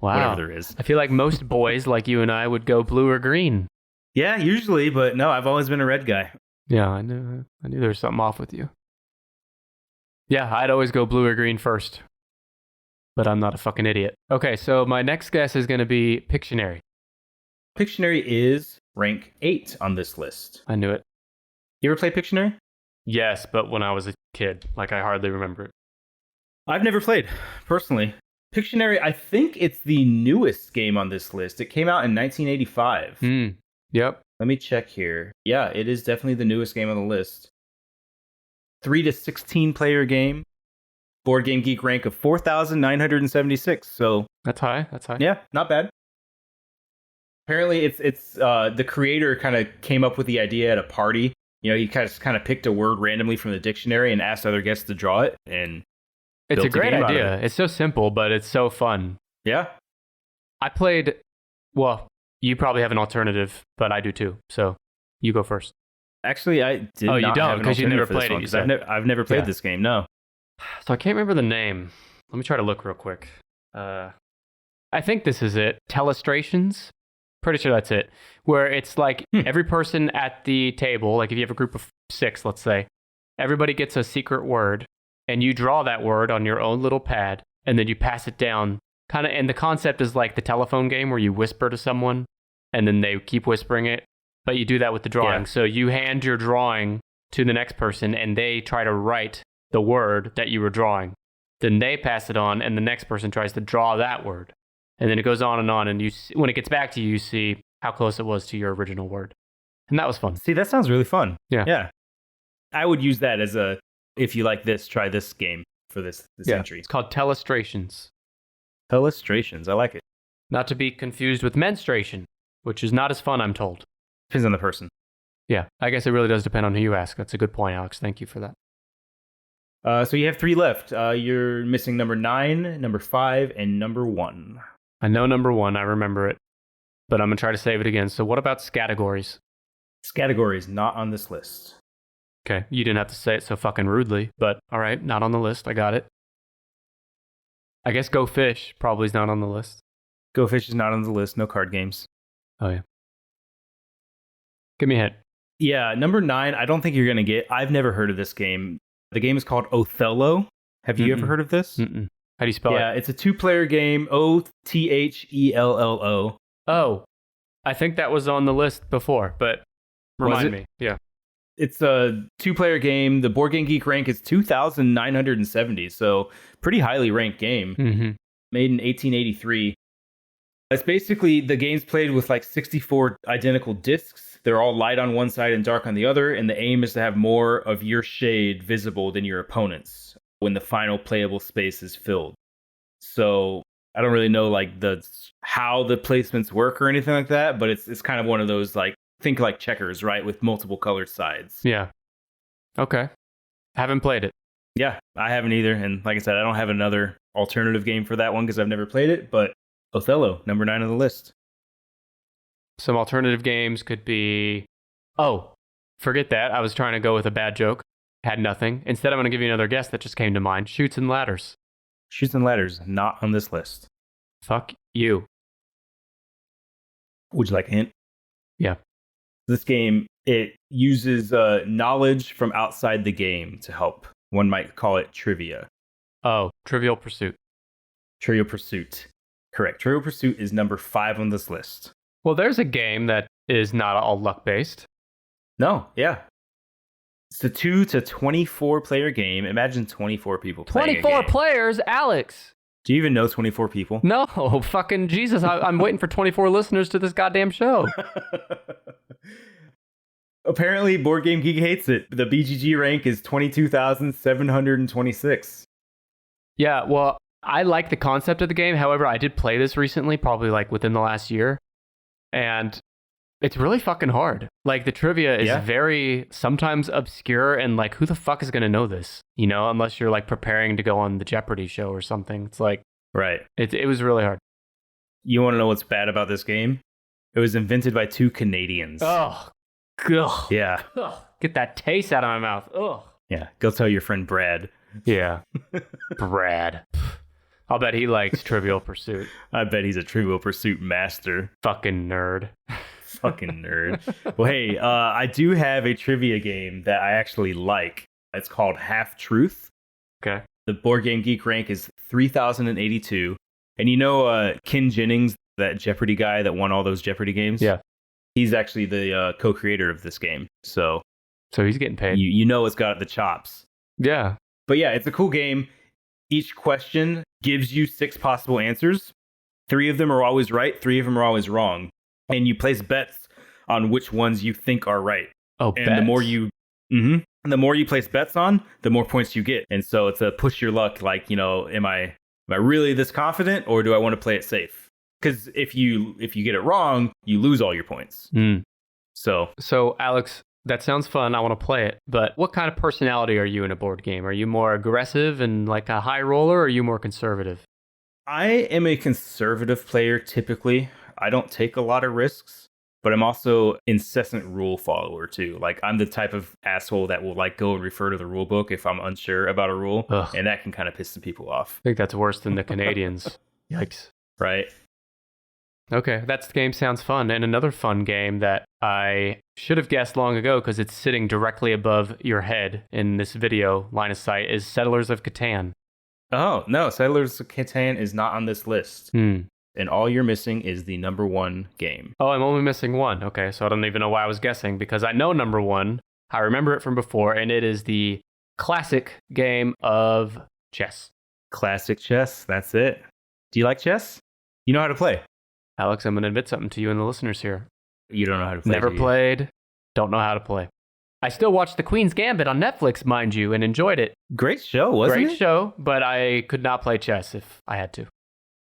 whatever there is. I feel like most boys like you and I would go blue or green. Yeah, usually, but no, I've always been a red guy. Yeah, I knew there was something off with you. Yeah, I'd always go blue or green first. But I'm not a fucking idiot. Okay, so my next guess is going to be Pictionary. Pictionary is rank 8 on this list. I knew it. You ever play Pictionary? Yes, but when I was a kid, like I hardly remember it. I've never played, personally. Pictionary, I think it's the newest game on this list. It came out in 1985. Yep. Let me check here. Yeah, it is definitely the newest game on the list. 3 to 16 player game. Board Game Geek rank of 4,976. So That's high. yeah, not bad. Apparently, it's the creator kind of came up with the idea at a party. You know, he kind of picked a word randomly from the dictionary and asked other guests to draw it, and It's a built great game out of idea. it. It's so simple, but it's so fun. Yeah. I played, well, you probably have an alternative, but I do too. So you go first. Actually, I did Oh, you not don't, have an 'cause you never alternative for this played it, one, you 'cause said. I've never played Yeah. this game, no. So I can't remember the name. Let me try to look real quick. I think this is it. Telestrations? Pretty sure that's it. Where it's like every person at the table, like if you have a group of 6, let's say, everybody gets a secret word, and you draw that word on your own little pad, and then you pass it down. And the concept is like the telephone game where you whisper to someone, and then they keep whispering it, but you do that with the drawing. Yeah. So you hand your drawing to the next person, and they try to write the word that you were drawing. Then they pass it on, and the next person tries to draw that word. And then it goes on, and you when it gets back to you, you see how close it was to your original word. And that was fun. See, that sounds really fun. Yeah. Yeah. I would use that as a, if you like this, try this game for this entry. It's called Telestrations. Illustrations. I like it. Not to be confused with menstruation, which is not as fun, I'm told. Depends on the person. Yeah, I guess it really does depend on who you ask. That's a good point, Alex. Thank you for that. So you have 3 left. You're missing number 9, number 5, and number 1. I know number 1, I remember it, but I'm going to try to save it again. So what about categories? Categories not on this list. Okay, you didn't have to say it so fucking rudely, but all right, not on the list. I got it. I guess Go Fish probably is not on the list. Go Fish is not on the list. No card games. Oh, yeah. Give me a hint. Yeah, number 9, I don't think you're going to get. I've never heard of this game. The game is called Othello. Have you ever heard of this? Mm-mm. How do you spell it? Yeah, it's a 2-player game. Othello. Oh, I think that was on the list before, but remind me. Yeah. It's a 2-player game. The Board Game Geek rank is 2,970, so pretty highly ranked game. Mm-hmm. Made in 1883. It's basically the game's played with like 64 identical discs. They're all light on one side and dark on the other, and the aim is to have more of your shade visible than your opponent's when the final playable space is filled. So I don't really know like how the placements work or anything like that, but it's kind of one of those like, think like checkers, right? With multiple colored sides. Yeah. Okay. Haven't played it. Yeah, I haven't either. And like I said, I don't have another alternative game for that one because I've never played it, but Othello, number 9 on the list. Some alternative games could be... Oh, forget that. I was trying to go with a bad joke. Had nothing. Instead, I'm going to give you another guess that just came to mind. Chutes and Ladders. Chutes and Ladders, not on this list. Fuck you. Would you like a hint? Yeah. This game, it uses knowledge from outside the game to help. One might call it trivia. Oh, Trivial Pursuit. Trivial Pursuit. Correct. Trivial Pursuit is number 5 on this list. Well, there's a game that is not all luck-based. No, yeah. It's a 2 to 24 player game. Imagine 24 people playing 24 a game. players, Alex! Do you even know 24 people? No, fucking Jesus. I'm waiting for 24 listeners to this goddamn show. Apparently, Board Game Geek hates it. The BGG rank is 22,726. Yeah, well, I like the concept of the game. However, I did play this recently, probably like within the last year. And it's really fucking hard. Like the trivia is very sometimes obscure and like who the fuck is going to know this? You know, unless you're like preparing to go on the Jeopardy show or something. It's like, right. It was really hard. You want to know what's bad about this game? It was invented by 2 Canadians. Oh, ugh. Yeah. Ugh. Get that taste out of my mouth. Ugh. Yeah. Go tell your friend Brad. Yeah. Brad. I'll bet he likes Trivial Pursuit. I bet he's a Trivial Pursuit master. Fucking nerd. Fucking nerd. Well, hey, I do have a trivia game that I actually like. It's called Half Truth. Okay. The Board Game Geek rank is 3,082. And you know Ken Jennings, that Jeopardy guy that won all those Jeopardy games? Yeah. He's actually the co-creator of this game. So he's getting paid. You know it's got the chops. Yeah. But yeah, it's a cool game. Each question gives you 6 possible answers. 3 of them are always right. 3 of them are always wrong. And you place bets on which ones you think are right. Oh, and bets. The more you place bets on, the more points you get. And so it's a push your luck. Like, you know, am I really this confident, or do I want to play it safe? Because if you get it wrong, you lose all your points. Mm. So Alex, That sounds fun. I want to play it. But what kind of personality are you in a board game? Are you more aggressive and like a high roller, or are you more conservative? I am a conservative player typically. I don't take a lot of risks, but I'm also incessant rule follower too. Like I'm the type of asshole that will like go and refer to the rule book if I'm unsure about a rule, Ugh. and that can kind of piss some people off. I think that's worse than the Canadians. Yikes. Right? Okay, that game sounds fun. And another fun game that I should have guessed long ago because it's sitting directly above your head in this video line of sight is Settlers of Catan. Oh, no, Settlers of Catan is not on this list. And all you're missing is the number one game. Oh, I'm only missing one. Okay, so I don't even know why I was guessing because I know number one. I remember it from before, and it is the classic game of chess. Classic chess, that's it. Do you like chess? You know how to play? Alex, I'm going to admit something to you and the listeners here. You don't know how to play. Never played, don't know how to play. I still watched The Queen's Gambit on Netflix, mind you, and enjoyed it. Great show, wasn't it? Great show, but I could not play chess if I had to.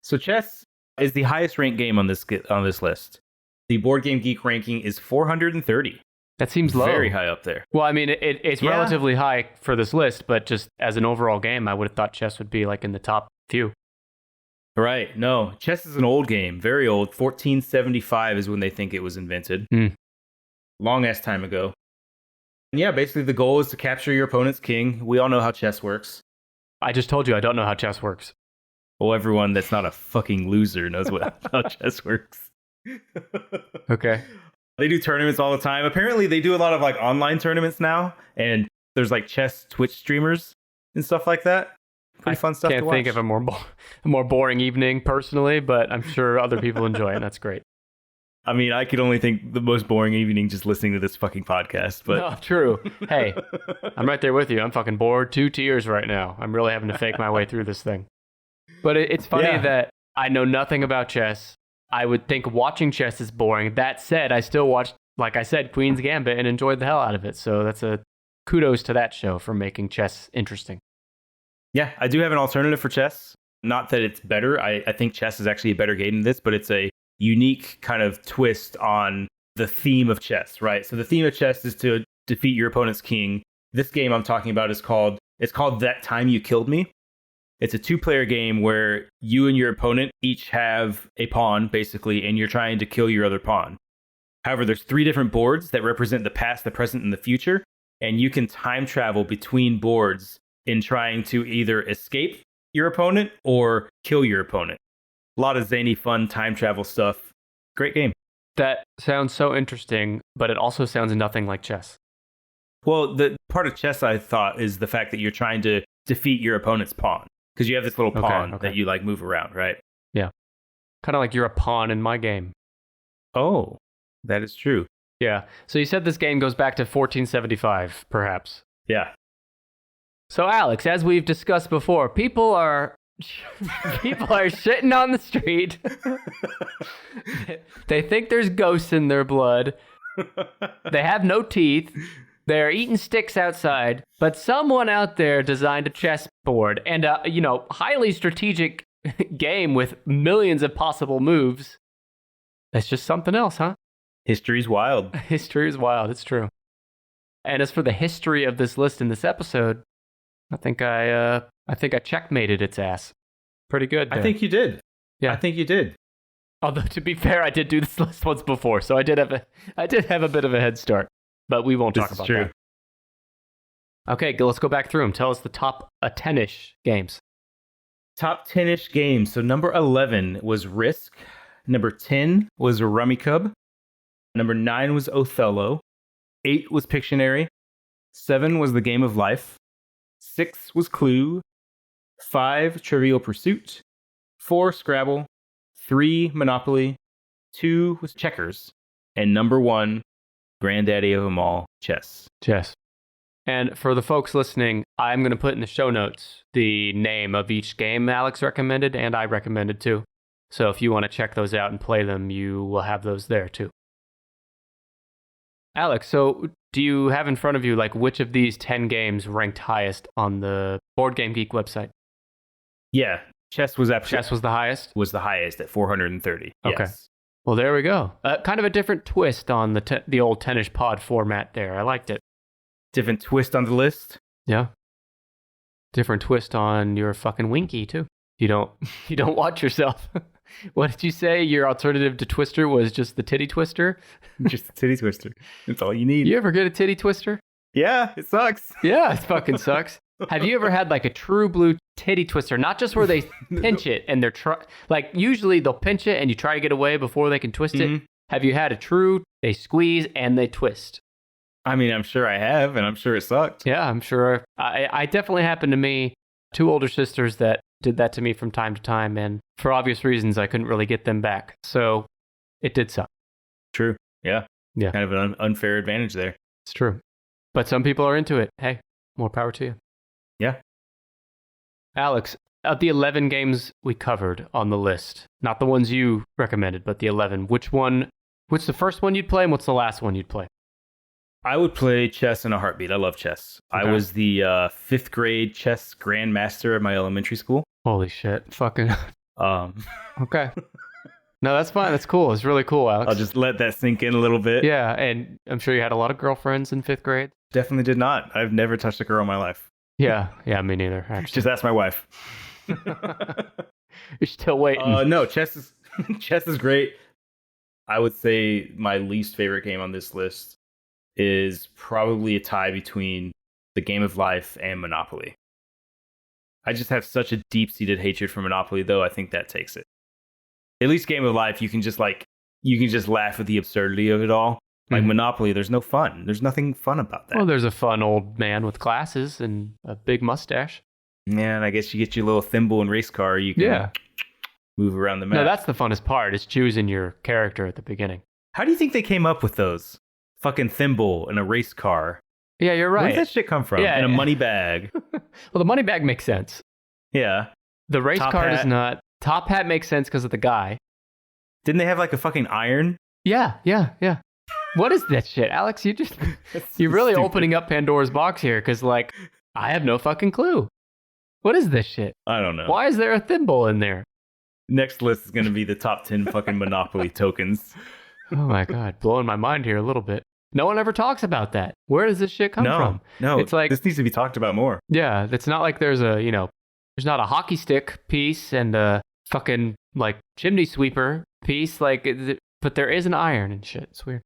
So chess is the highest ranked game on this list. The Board Game Geek ranking is 430. That seems low. Very high up there. Well, I mean, it's relatively high for this list, but just as an overall game, I would have thought chess would be like in the top few. Right. No, chess is an old game, very old. 1475 is when they think it was invented. Long ass time ago. And yeah, basically the goal is to capture your opponent's king. We all know how chess works. I just told you I don't know how chess works. Well, everyone that's not a fucking loser knows how chess works. Okay. They do tournaments all the time. Apparently they do a lot of like online tournaments now, and there's like chess Twitch streamers and stuff like that. Pretty fun stuff to watch. Can't think of a more boring evening personally, but I'm sure other people enjoy it. That's great. I mean, I could only think the most boring evening just listening to this fucking podcast. But no, true. Hey, I'm right there with you. I'm fucking bored. 2 tiers right now. I'm really having to fake my way through this thing. But it's funny that I know nothing about chess. I would think watching chess is boring. That said, I still watched, like I said, Queen's Gambit and enjoyed the hell out of it. So that's a kudos to that show for making chess interesting. Yeah, I do have an alternative for chess. Not that it's better. I think chess is actually a better game than this, but it's a unique kind of twist on the theme of chess, right? So the theme of chess is to defeat your opponent's king. This game I'm talking about is called That Time You Killed Me. It's a 2-player game where you and your opponent each have a pawn, basically, and you're trying to kill your other pawn. However, there's 3 different boards that represent the past, the present, and the future, and you can time travel between boards in trying to either escape your opponent or kill your opponent. A lot of zany, fun time travel stuff. Great game. That sounds so interesting, but it also sounds nothing like chess. Well, the part of chess I thought is the fact that you're trying to defeat your opponent's pawn. Because you have this little pawn that you like move around, right? Yeah. Kind of like you're a pawn in my game. Oh, that is true. Yeah. So you said this game goes back to 1475, perhaps. Yeah. So Alex, as we've discussed before, people are shitting on the street. They think there's ghosts in their blood. They have no teeth. They're eating sticks outside, but someone out there designed a chessboard and a, highly strategic game with millions of possible moves. That's just something else, huh? History's wild. History is wild. It's true. And as for the history of this list in this episode, I think I checkmated its ass. Pretty good there. I think you did. Yeah. I think you did. Although to be fair, I did do this list once before, so I did have a bit of a head start. But we won't talk about that. Okay, let's go back through them. Tell us the top 10-ish games. Top 10-ish games. So number 11 was Risk. Number 10 was Rummikub. Number 9 was Othello. 8 was Pictionary. 7 was The Game of Life. 6 was Clue. 5, Trivial Pursuit. 4, Scrabble. 3, Monopoly. 2 was Checkers. And number 1, granddaddy of them all, chess. Chess. And for the folks listening, I'm going to put in the show notes the name of each game Alex recommended and I recommended too. So if you want to check those out and play them, you will have those there too. Alex, so do you have in front of you like which of these 10 games ranked highest on the Board Game Geek website? Yeah, chess was the highest? Was the highest at 430. Okay. Yes. Well, there we go. Kind of a different twist on the old Tennis Pod format there. I liked it. Different twist on the list. Yeah. Different twist on your fucking Winky too. You don't watch yourself. What did you say? Your alternative to Twister was just the titty twister? Just the titty twister. That's all you need. You ever get a titty twister? Yeah, it sucks. Yeah, it fucking sucks. Have you ever had like a true blue titty twister? Not just where they pinch it and they're like usually they'll pinch it and you try to get away before they can twist it. Have you had a true, they squeeze and they twist? I mean, I'm sure I have, and I'm sure it sucked. Yeah, I'm sure. I definitely happened to me. 2 older sisters that did that to me from time to time, and for obvious reasons, I couldn't really get them back. So it did suck. True. Yeah. Yeah. Kind of an unfair advantage there. It's true. But some people are into it. Hey, more power to you. Yeah. Alex, of the 11 games we covered on the list, not the ones you recommended, but the 11, what's the first one you'd play and what's the last one you'd play? I would play chess in a heartbeat. I love chess. Okay. I was the 5th grade chess grandmaster at my elementary school. Holy shit. Fucking. Okay. No, that's fine. That's cool. It's really cool, Alex. I'll just let that sink in a little bit. Yeah, and I'm sure you had a lot of girlfriends in 5th grade. Definitely did not. I've never touched a girl in my life. Yeah, me neither, actually. Just ask my wife. You're still waiting. No, chess is great. I would say my least favorite game on this list is probably a tie between the Game of Life and Monopoly. I just have such a deep-seated hatred for Monopoly, though. I think that takes it. At least Game of Life, you can just laugh at the absurdity of it all. Like Monopoly, there's no fun. There's nothing fun about that. Well, there's a fun old man with glasses and a big mustache. Yeah, and I guess you get your little thimble and race car. You can move around the map. No, that's the funnest part, is choosing your character at the beginning. How do you think they came up with those? Fucking thimble and a race car. Yeah, you're right. Where did that shit come from? Yeah, and a money bag. Well, the money bag makes sense. Yeah. The race car does not. Top hat makes sense because of the guy. Didn't they have like a fucking iron? Yeah. What is that shit, Alex? You're really opening up Pandora's box here because, like, I have no fucking clue. What is this shit? I don't know. Why is there a thimble in there? Next list is going to be the top 10 fucking Monopoly tokens. Oh my God, blowing my mind here a little bit. No one ever talks about that. Where does this shit come from? No, it's like this needs to be talked about more. Yeah, it's not like there's not a hockey stick piece and a fucking like chimney sweeper piece, but there is an iron and shit. It's weird.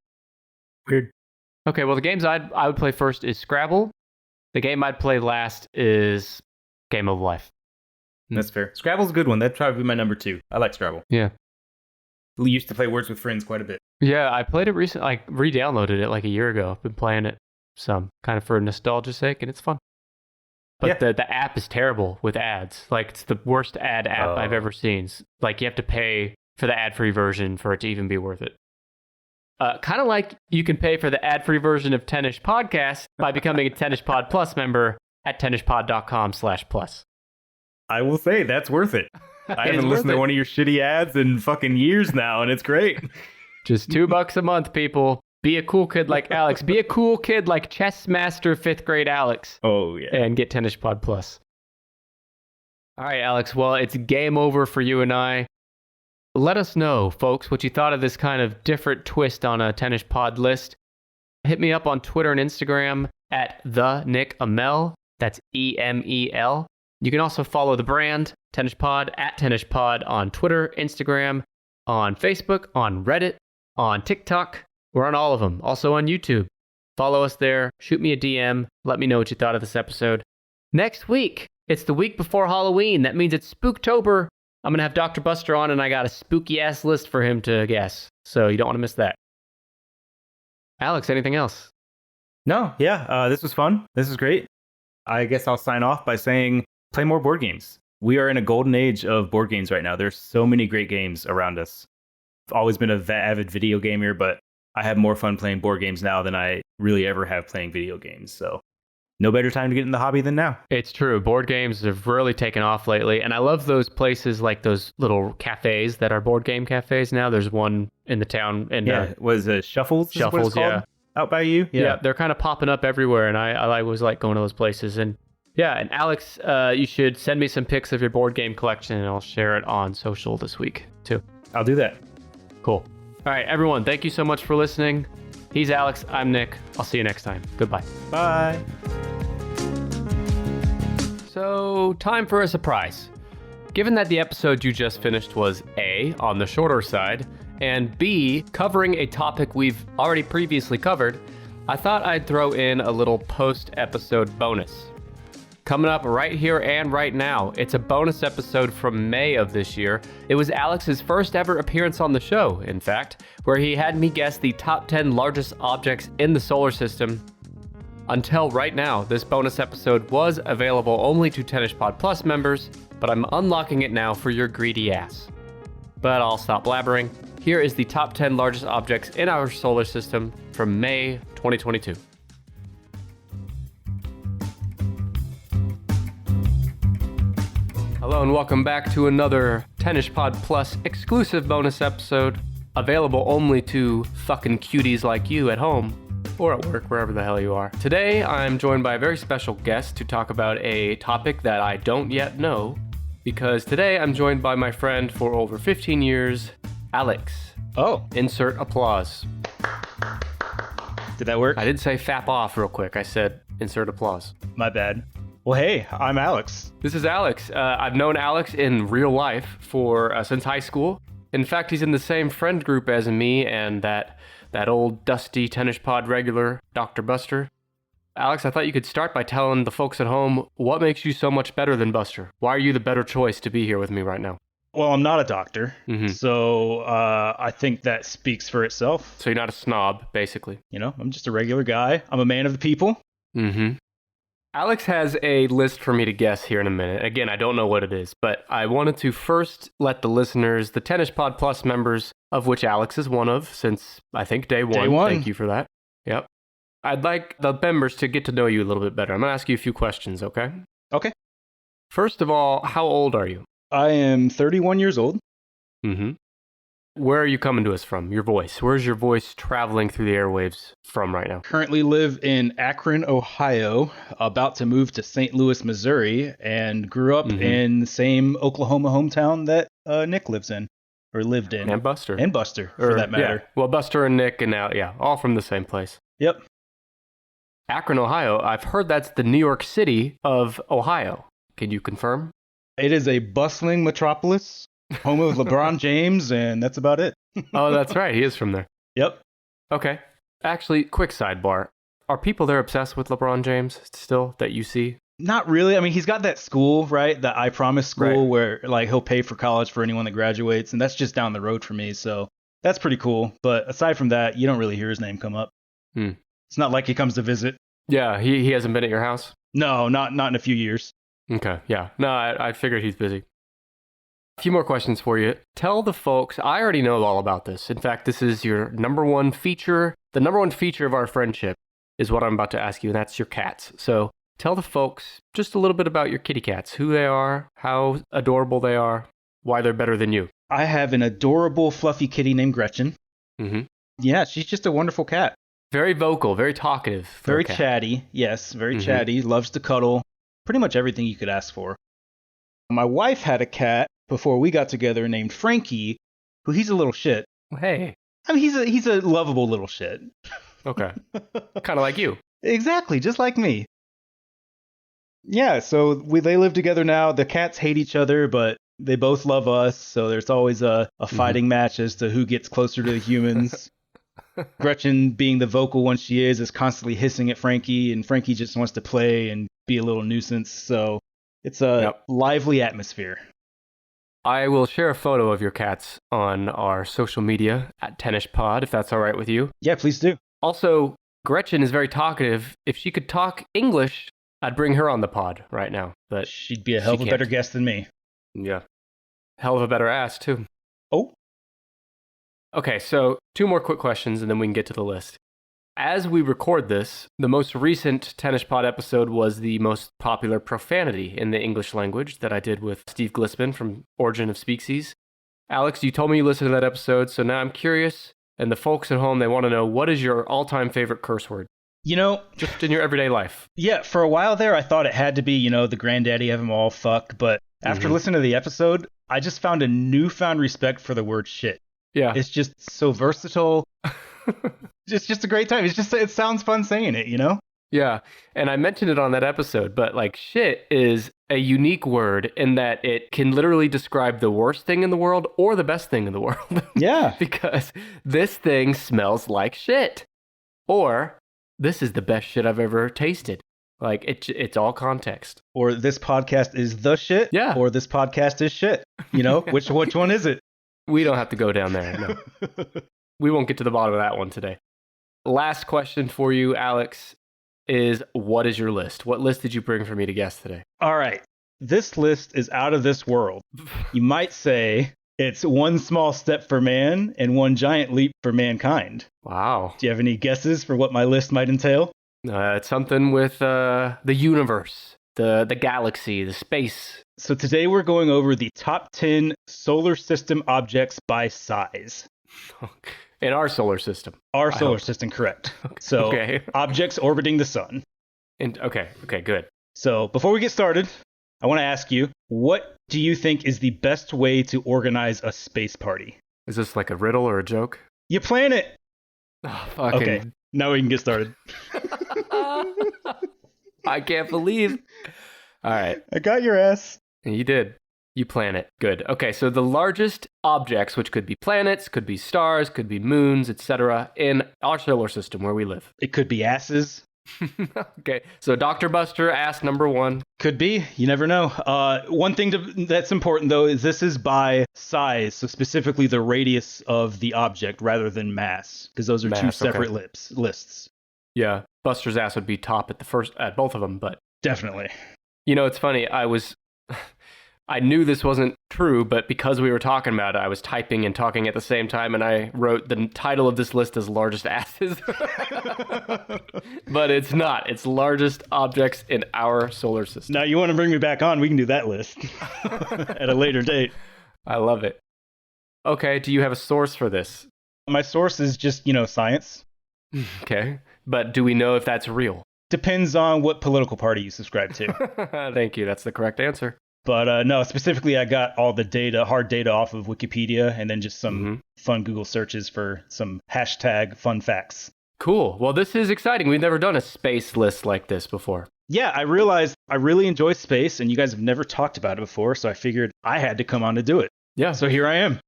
Okay, well the games I would play first is Scrabble. The game I'd play last is Game of Life. That's fair. Scrabble's a good one. That'd probably be my number 2. I like Scrabble. Yeah. We used to play Words with Friends quite a bit. Yeah, I played it recently. I re-downloaded it like a year ago. I've been playing it some, kind of for nostalgia's sake, and it's fun. But the app is terrible with ads. Like, it's the worst ad app I've ever seen. Like, you have to pay for the ad-free version for it to even be worth it. Kind of like you can pay for the ad-free version of Tennis Podcast by becoming a Tennis Pod Plus member at tennispod.com/plus. I will say, that's worth it. I haven't listened to one of your shitty ads in fucking years now, and it's great. Just $2 a month, people. Be a cool kid like Alex. Be a cool kid like Chess Master 5th grade Alex. Oh, yeah. And get Tennis Pod Plus. All right, Alex. Well, it's game over for you and I. Let us know, folks, what you thought of this kind of different twist on a Tennis Pod list. Hit me up on Twitter and Instagram at @TheNickAmel. That's EMEL. You can also follow the brand, Tennis Pod, at Tennis Pod on Twitter, Instagram, on Facebook, on Reddit, on TikTok. We're on all of them. Also on YouTube. Follow us there. Shoot me a DM. Let me know what you thought of this episode. Next week, it's the week before Halloween. That means it's Spooktober. I'm going to have Dr. Buster on, and I got a spooky-ass list for him to guess. So you don't want to miss that. Alex, anything else? No, this was fun. This is great. I guess I'll sign off by saying, play more board games. We are in a golden age of board games right now. There's so many great games around us. I've always been an avid video gamer, but I have more fun playing board games now than I really ever have playing video games. So no better time to get in the hobby than now. It's true. Board games have really taken off lately. And I love those places like those little cafes that are board game cafes now. There's one in the town. Was it Shuffles? Shuffles, yeah. Out by you? Yeah, they're kind of popping up everywhere. And I always like going to those places. And yeah, and Alex, you should send me some pics of your board game collection and I'll share it on social this week too. I'll do that. Cool. All right, everyone, thank you so much for listening. He's Alex. I'm Nick. I'll see you next time. Goodbye. Bye. So, time for a surprise. Given that the episode you just finished was A, on the shorter side, and B, covering a topic we've already previously covered, I thought I'd throw in a little post-episode bonus. Coming up right here and right now, it's a bonus episode from May of this year. It was Alex's first ever appearance on the show, in fact, where he had me guess the top 10 largest objects in the solar system. Until right now, this bonus episode was available only to Tennis Pod Plus members, but I'm unlocking it now for your greedy ass. But I'll stop blabbering. Here is the top 10 largest objects in our solar system from May 2022. Hello and welcome back to another Tennis Pod Plus exclusive bonus episode, available only to fucking cuties like you at home. Or at work, wherever the hell you are. Today, I'm joined by a very special guest to talk about a topic that I don't yet know, because today I'm joined by my friend for over 15 years, Alex. Oh. Insert applause. Did that work? I didn't say fap off real quick. I said insert applause. My bad. Well, hey, I'm Alex. This is Alex. I've known Alex in real life since high school. In fact, he's in the same friend group as me and that old dusty Tennis Pod regular, Dr. Buster. Alex, I thought you could start by telling the folks at home what makes you so much better than Buster. Why are you the better choice to be here with me right now? Well, I'm not a doctor, Mm-hmm. so I think that speaks for itself. So you're not a snob, basically. You know, I'm just a regular guy. I'm a man of the people. Mm-hmm. Alex has a list for me to guess here in a minute. Again, I don't know what it is, but I wanted to first let the listeners, the Tennis Pod Plus members, of which Alex is one of, since I think day one. Day one. Thank you for that. Yep. I'd like the members to get to know you a little bit better. I'm going to ask you a few questions, okay? Okay. First of all, how old are you? I am 31 years old. Mm-hmm. Where are you coming to us from? Your voice. Where's your voice traveling through the airwaves from right now? Currently live in Akron, Ohio, about to move to St. Louis, Missouri, and grew up in the same Oklahoma hometown that Nick lives in, or lived in. And Buster. And Buster, for that matter. Yeah. Well, Buster and Nick and now, yeah, all from the same place. Yep. Akron, Ohio. I've heard that's the New York City of Ohio. Can you confirm? It is a bustling metropolis, home of LeBron James, and that's about it. Oh, that's right. He is from there. Yep. Okay. Actually, quick sidebar. Are people there obsessed with LeBron James still that you see? Not really. I mean, he's got that school, right? The I Promise school, Right. where like he'll pay for college for anyone that graduates, and that's just down the road for me. So that's pretty cool. But aside from that, you don't really hear his name come up. It's not like he comes to visit. Yeah, he hasn't been at your house? No, not in a few years. Okay, yeah. No, I figured he's busy. A few more questions for you. Tell the folks, I already know all about this. In fact, this is your number one feature. The number one feature of our friendship is what I'm about to ask you, and that's your cats. So tell the folks just a little bit about your kitty cats, who they are, how adorable they are, why they're better than you. I have an adorable, fluffy kitty named Gretchen. Mm-hmm. Yeah, she's just a wonderful cat. Very vocal, very talkative. for Very a cat. chatty. Yes, very Mhm. chatty. Loves to cuddle. Pretty much everything you could ask for. My wife had a cat before we got together named Frankie, who he's a little shit. Hey, I mean, he's a lovable little shit. okay. Kind of like you. Exactly, just like me. Yeah, so they live together now. The cats hate each other, but they both love us. So there's always a fighting match as to who gets closer to the humans. Gretchen, being the vocal one she is constantly hissing at Frankie, and Frankie just wants to play and be a little nuisance. So it's a lively atmosphere. I will share a photo of your cats on our social media at Tennis Pod, if that's all right with you. Yeah, please do. Also, Gretchen is very talkative. If she could talk English, I'd bring her on the pod right now. But She'd be a hell of a She better can't. guest than me. yeah, hell of a better ass, too. Oh, Okay, so 2 more quick questions and then we can get to the list. As we record this, the most recent Tennis Pod episode was the most popular profanity in the English language that I did with Steve Glissman from Origin of Speaksies. Alex, you told me you listened to that episode, so now I'm curious, and the folks at home, they want to know, what is your all-time favorite curse word? you know, Just in your everyday life. yeah, for a while there, I thought it had to be, the granddaddy of them all, fuck. But after Mhm. listening to the episode, I just found a newfound respect for the word shit. Yeah. It's just so versatile. It's just a great time. It sounds fun saying it, you know? Yeah. And I mentioned it on that episode, but like shit is a unique word in that it can literally describe the worst thing in the world or the best thing in the world. Yeah. Because this thing smells like shit. Or this is the best shit I've ever tasted. Like it's all context. Or this podcast is the shit. Yeah. Or this podcast is shit. You know, which one is it? We don't have to go down there. No. We won't get to the bottom of that one today. Last question for you, Alex, is what is your list? What list did you bring for me to guess today? All right. This list is out of this world. You might say it's one small step for man and one giant leap for mankind. Wow. Do you have any guesses for what my list might entail? It's something with the universe, the galaxy, the space. So today we're going over the top 10 solar system objects by size. In our solar system. Our solar system, correct. So Okay. objects orbiting the sun. Okay, good. So before we get started, I want to ask you, what do you think is the best way to organize a space party? Is this like a riddle or a joke? You plan it. Oh, fucking. Okay, now we can get started. I can't believe. All right. I got your ass. You did. You plan it. Good. Okay, so the largest objects, which could be planets, could be stars, could be moons, etc., in our solar system where we live. It could be asses. Okay, so Dr. Buster asked number 1. Could be. You never know. One thing that's important, though, is this is by size, so specifically the radius of the object rather than mass, because those are two separate lists. Yeah, Buster's ass would be top at both of them, but... Definitely. You know, it's funny, I knew this wasn't true, but because we were talking about it, I was typing and talking at the same time, and I wrote the title of this list as largest asses. But it's not. It's largest objects in our solar system. Now, you want to bring me back on, we can do that list at a later date. I love it. Okay, do you have a source for this? My source is just, science. Okay, but do we know if that's real? Depends on what political party you subscribe to. Thank you. That's the correct answer. But no, specifically, I got all the hard data off of Wikipedia, and then just some fun Google searches for some hashtag fun facts. Cool. Well, this is exciting. We've never done a space list like this before. Yeah, I realized I really enjoy space, and you guys have never talked about it before, so I figured I had to come on to do it. Yeah. So here I am.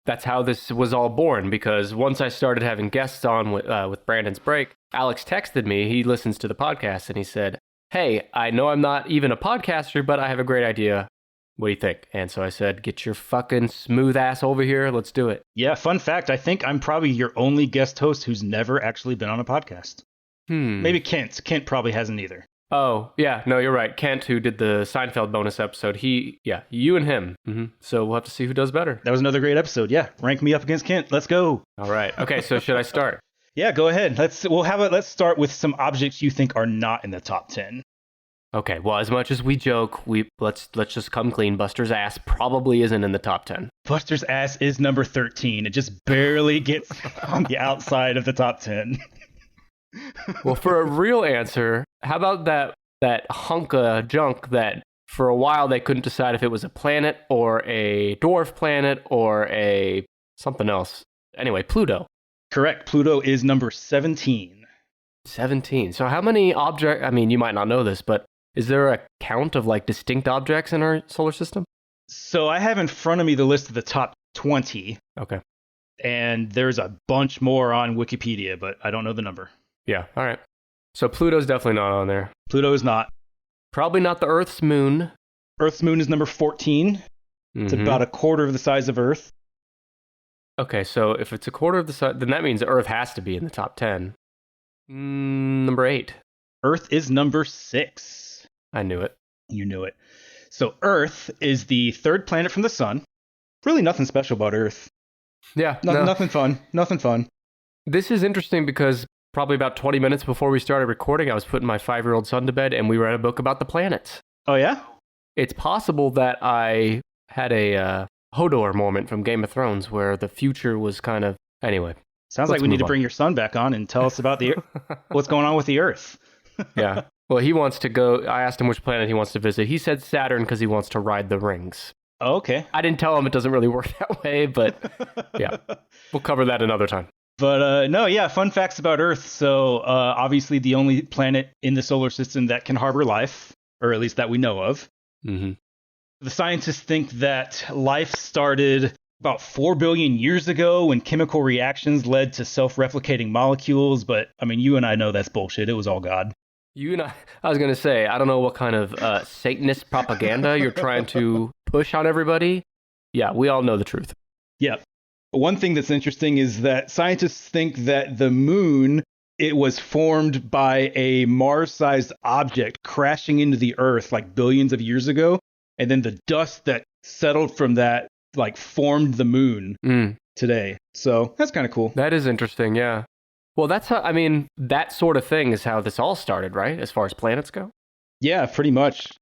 That's how this was all born, because once I started having guests on with Brandon's Break, Alex texted me. He listens to the podcast, and he said, hey, I know I'm not even a podcaster, but I have a great idea. What do you think? And so I said, get your fucking smooth ass over here. Let's do it. Yeah, fun fact, I think I'm probably your only guest host who's never actually been on a podcast. Maybe Kent. Kent probably hasn't either. Oh, yeah. No, you're right. Kent, who did the Seinfeld bonus episode, you and him. So we'll have to see who does better. That was another great episode. Yeah, rank me up against Kent. Let's go. All right. Okay, so should I start? Yeah, go ahead. Let's start with some objects you think are not in the top 10. Okay, well, as much as we joke, let's just come clean. Buster's ass probably isn't in the top 10. Buster's ass is number 13. It just barely gets on the outside of the top 10. Well, for a real answer, how about that hunk of junk that for a while they couldn't decide if it was a planet or a dwarf planet or a something else. Anyway, Pluto. Correct. Pluto is number 17. 17. So how many objects, I mean, you might not know this, but is there a count of like distinct objects in our solar system? So I have in front of me the list of the top 20. Okay. And there's a bunch more on Wikipedia, but I don't know the number. Yeah. All right. So Pluto's definitely not on there. Pluto is not. Probably not the Earth's moon. Earth's moon is number 14. It's about a quarter of the size of Earth. Okay, so if it's a quarter of the size, then that means the Earth has to be in the top 10. Number 8. Earth is number 6. I knew it. You knew it. So Earth is the third planet from the sun. Really nothing special about Earth. Yeah. Nothing fun. Nothing fun. This is interesting because probably about 20 minutes before we started recording, I was putting my 5-year-old son to bed and we read a book about the planets. Oh, yeah? It's possible that I had a Hodor moment from Game of Thrones where the future was kind of... Anyway. Sounds like we need to bring your son back on and tell us about what's going on with the Earth. Yeah. Well, he wants to go... I asked him which planet he wants to visit. He said Saturn because he wants to ride the rings. Oh, okay. I didn't tell him it doesn't really work that way, but yeah, we'll cover that another time. But no, yeah, fun facts about Earth. So obviously the only planet in the solar system that can harbor life, or at least that we know of. Mm-hmm. The scientists think that life started about 4 billion years ago when chemical reactions led to self-replicating molecules. But I mean, you and I know that's bullshit. It was all God. I was going to say, I don't know what kind of Satanist propaganda you're trying to push on everybody. Yeah, we all know the truth. Yeah. One thing that's interesting is that scientists think that the moon, it was formed by a Mars-sized object crashing into the Earth like billions of years ago. And then the dust that settled from that like formed the moon today. So that's kind of cool. That is interesting, yeah. Well, that's how, I mean, that sort of thing is how this all started, right? As far as planets go? Yeah, pretty much.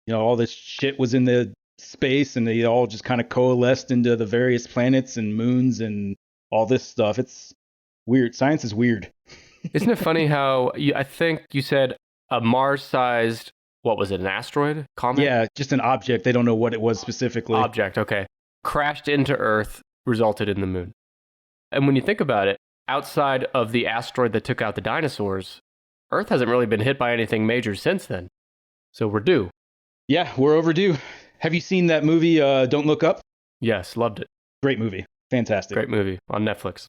You know, all this shit was in the space and they all just kind of coalesced into the various planets and moons and all this stuff. It's weird. Science is weird. Isn't it funny how I think you said a Mars-sized, what was it, an asteroid? Comet? Yeah, just an object. They don't know what it was specifically. Object, okay. Crashed into Earth, resulted in the moon. And when you think about it, outside of the asteroid that took out the dinosaurs, Earth hasn't really been hit by anything major since then. So we're due. Yeah, we're overdue. Have you seen that movie, Don't Look Up? Yes, loved it. Great movie. Fantastic. Great movie on Netflix.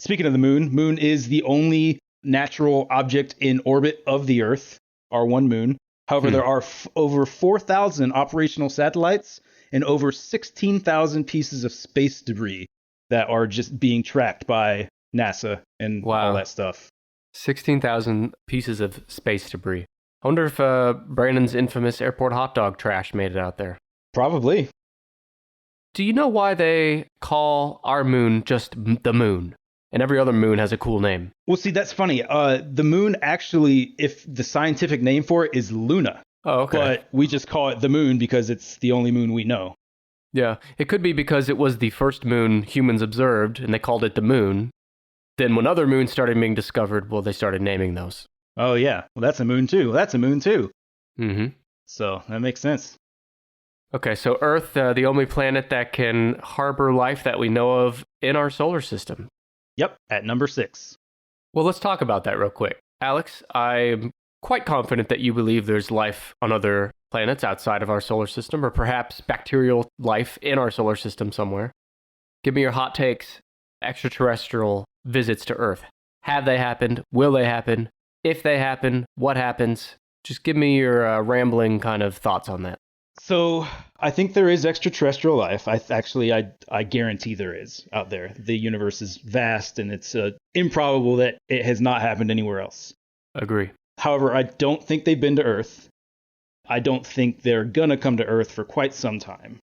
Speaking of the moon is the only natural object in orbit of the Earth, our one moon. However, there are over 4,000 operational satellites and over 16,000 pieces of space debris that are just being tracked by NASA and all that stuff. 16,000 pieces of space debris. I wonder if Brandon's infamous airport hot dog trash made it out there. Probably. Do you know why they call our moon just the moon? And every other moon has a cool name. Well, see, that's funny. The moon actually, if the scientific name for it is Luna. Oh, okay. But we just call it the moon because it's the only moon we know. Yeah, it could be because it was the first moon humans observed, and they called it the moon. Then when other moons started being discovered, well, they started naming those. Oh, yeah. Well, that's a moon, too. That's a moon, too. Mm-hmm. So that makes sense. Okay, so Earth, the only planet that can harbor life that we know of in our solar system. Yep, at number 6. Well, let's talk about that real quick. Alex, I'm quite confident that you believe there's life on other planets outside of our solar system, or perhaps bacterial life in our solar system somewhere. Give me your hot takes, extraterrestrial visits to Earth. Have they happened? Will they happen? If they happen, what happens? Just give me your rambling kind of thoughts on that. So I think there is extraterrestrial life. I guarantee there is out there. The universe is vast, and it's improbable that it has not happened anywhere else. Agree. However, I don't think they've been to Earth. I don't think they're going to come to Earth for quite some time.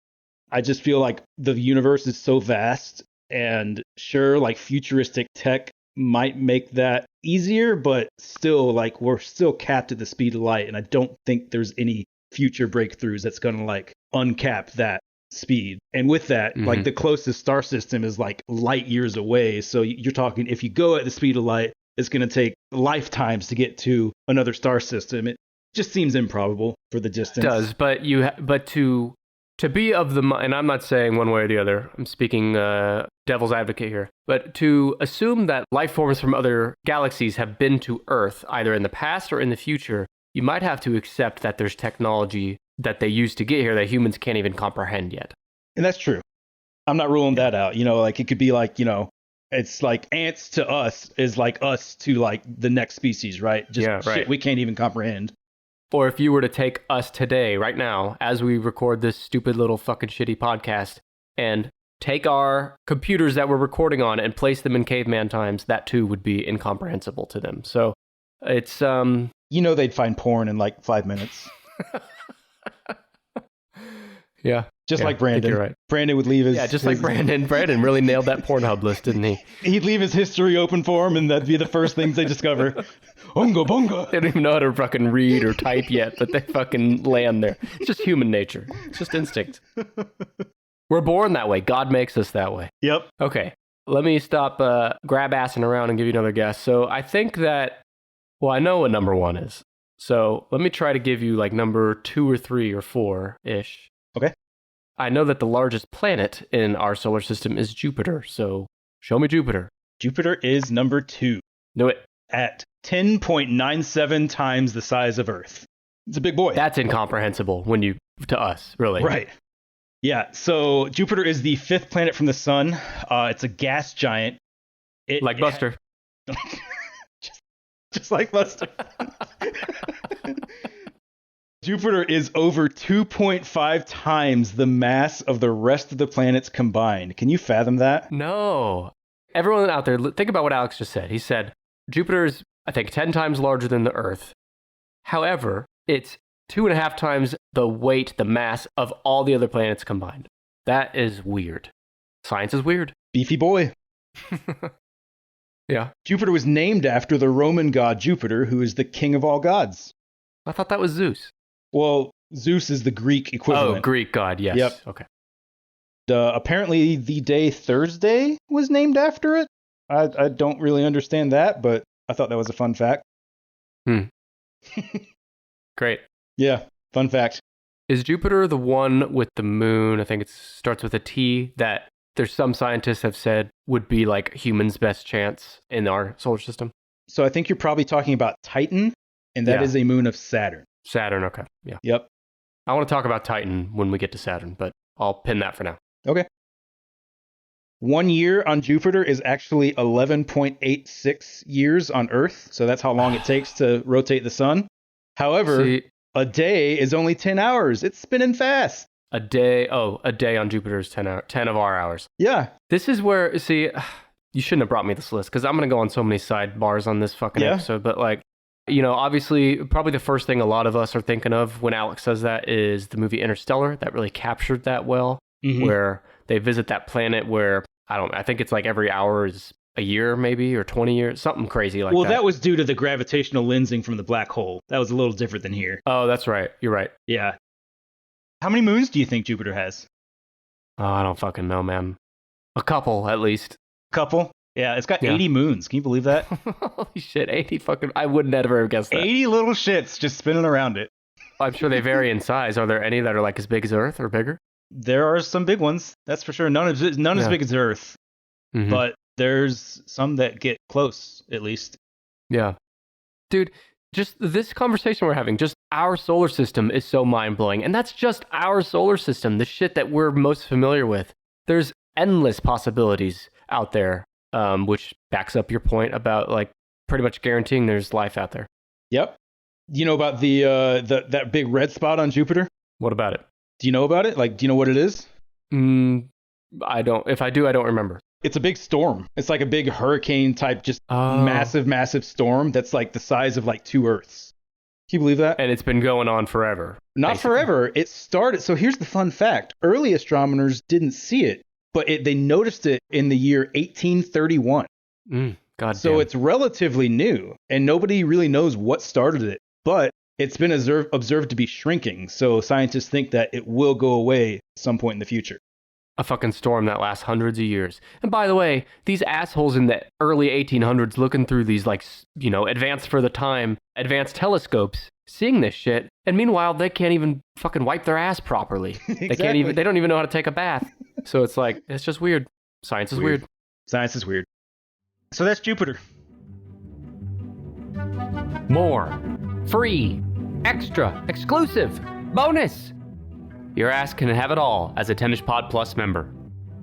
I just feel like the universe is so vast, and sure, like futuristic tech might make that easier, but still, like, we're still capped at the speed of light, and I don't think there's any future breakthroughs that's going to like uncap that speed. And with that, like the closest star system is like light years away. So you're talking, if you go at the speed of light, it's going to take lifetimes to get to another star system. It just seems improbable for the distance. It does, but to be of the, and I'm not saying one way or the other, I'm speaking devil's advocate here, but to assume that life forms from other galaxies have been to Earth, either in the past or in the future, you might have to accept that there's technology that they use to get here that humans can't even comprehend yet. And that's true. I'm not ruling that out. You know, like it could be like, you know, it's like ants to us is like us to like the next species, right? Just shit we can't even comprehend. Or if you were to take us today, right now, as we record this stupid little fucking shitty podcast, and take our computers that we're recording on and place them in caveman times, that too would be incomprehensible to them. So it's you know, they'd find porn in like 5 minutes. Yeah. Just like Brandon. You're right. Brandon would leave his... Yeah, just like Brandon. Brandon really nailed that Pornhub list, didn't he? He'd leave his history open for him, and that'd be the first things they discover. Unga bunga. They don't even know how to fucking read or type yet, but they fucking land there. It's just human nature. It's just instinct. We're born that way. God makes us that way. Yep. Okay. Let me stop grab-assing around and give you another guess. So I think that... Well, I know what number 1 is. So let me try to give you like number 2 or 3 or 4-ish. Okay. I know that the largest planet in our solar system is Jupiter, so show me Jupiter. Jupiter is number 2 Knew it. at 10.97 times the size of Earth. It's a big boy. That's incomprehensible to us, really. Right. Yeah, so Jupiter is the 5th planet from the sun. It's a gas giant. Like Buster. just like Buster. Jupiter is over 2.5 times the mass of the rest of the planets combined. Can you fathom that? No. Everyone out there, think about what Alex just said. He said Jupiter is, I think, 10 times larger than the Earth. However, it's 2.5 times the weight, the mass of all the other planets combined. That is weird. Science is weird. Beefy boy. Yeah. Jupiter was named after the Roman god Jupiter, who is the king of all gods. I thought that was Zeus. Well, Zeus is the Greek equivalent. Oh, Greek god, yes. Yep. Okay. Apparently, the day Thursday was named after it. I don't really understand that, but I thought that was a fun fact. Great. Yeah, fun fact. Is Jupiter the one with the moon? I think it starts with a T that there's some scientists have said would be like humans' best chance in our solar system. So I think you're probably talking about Titan, and that is a moon of Saturn. Saturn, okay. Yeah. Yep. I want to talk about Titan when we get to Saturn, but I'll pin that for now. Okay. 1 year on Jupiter is actually 11.86 years on Earth, so that's how long it takes to rotate the sun. However, a day is only 10 hours. It's spinning fast. A day on Jupiter is 10 of our hours. Yeah. This is where, you shouldn't have brought me this list because I'm going to go on so many sidebars on this fucking episode, but obviously, probably the first thing a lot of us are thinking of when Alex says that is the movie Interstellar. That really captured that well, where they visit that planet where, I think it's like every hour is a year maybe, or 20 years, something crazy like that. Well, that was due to the gravitational lensing from the black hole. That was a little different than here. Oh, that's right. You're right. Yeah. How many moons do you think Jupiter has? Oh, I don't fucking know, man. A couple, at least. Couple? Yeah, it's got 80 moons. Can you believe that? Holy shit, 80 fucking... I would never have guessed that. 80 little shits just spinning around it. I'm sure they vary in size. Are there any that are like as big as Earth or bigger? There are some big ones, that's for sure. None as big as Earth, but there's some that get close, at least. Yeah. Dude, just this conversation we're having, just our solar system is so mind-blowing. And that's just our solar system, the shit that we're most familiar with. There's endless possibilities out there. Which backs up your point about like pretty much guaranteeing there's life out there. Yep. You know about the that big red spot on Jupiter? What about it? Do you know about it? Like, do you know what it is? I don't. If I do, I don't remember. It's a big storm. It's like a big hurricane type, just massive storm that's like the size of like 2 Earths. Can you believe that? And it's been going on forever. Not basically. Forever. It started. So here's the fun fact. Early astronomers didn't see it, but they noticed it in the year 1831. God so damn. It's relatively new, and nobody really knows what started it, but it's been observed to be shrinking. So scientists think that it will go away at some point in the future. A fucking storm that lasts hundreds of years. And by the way, these assholes in the early 1800s looking through these advanced for the time, advanced telescopes, seeing this shit, and meanwhile they can't even fucking wipe their ass properly. Exactly. They don't even know how to take a bath. So it's like, it's just weird. Science is weird. Science is weird. So that's Jupiter. More. Free. Extra. Exclusive. Bonus. Your ass can have it all as a Tennis Pod Plus member.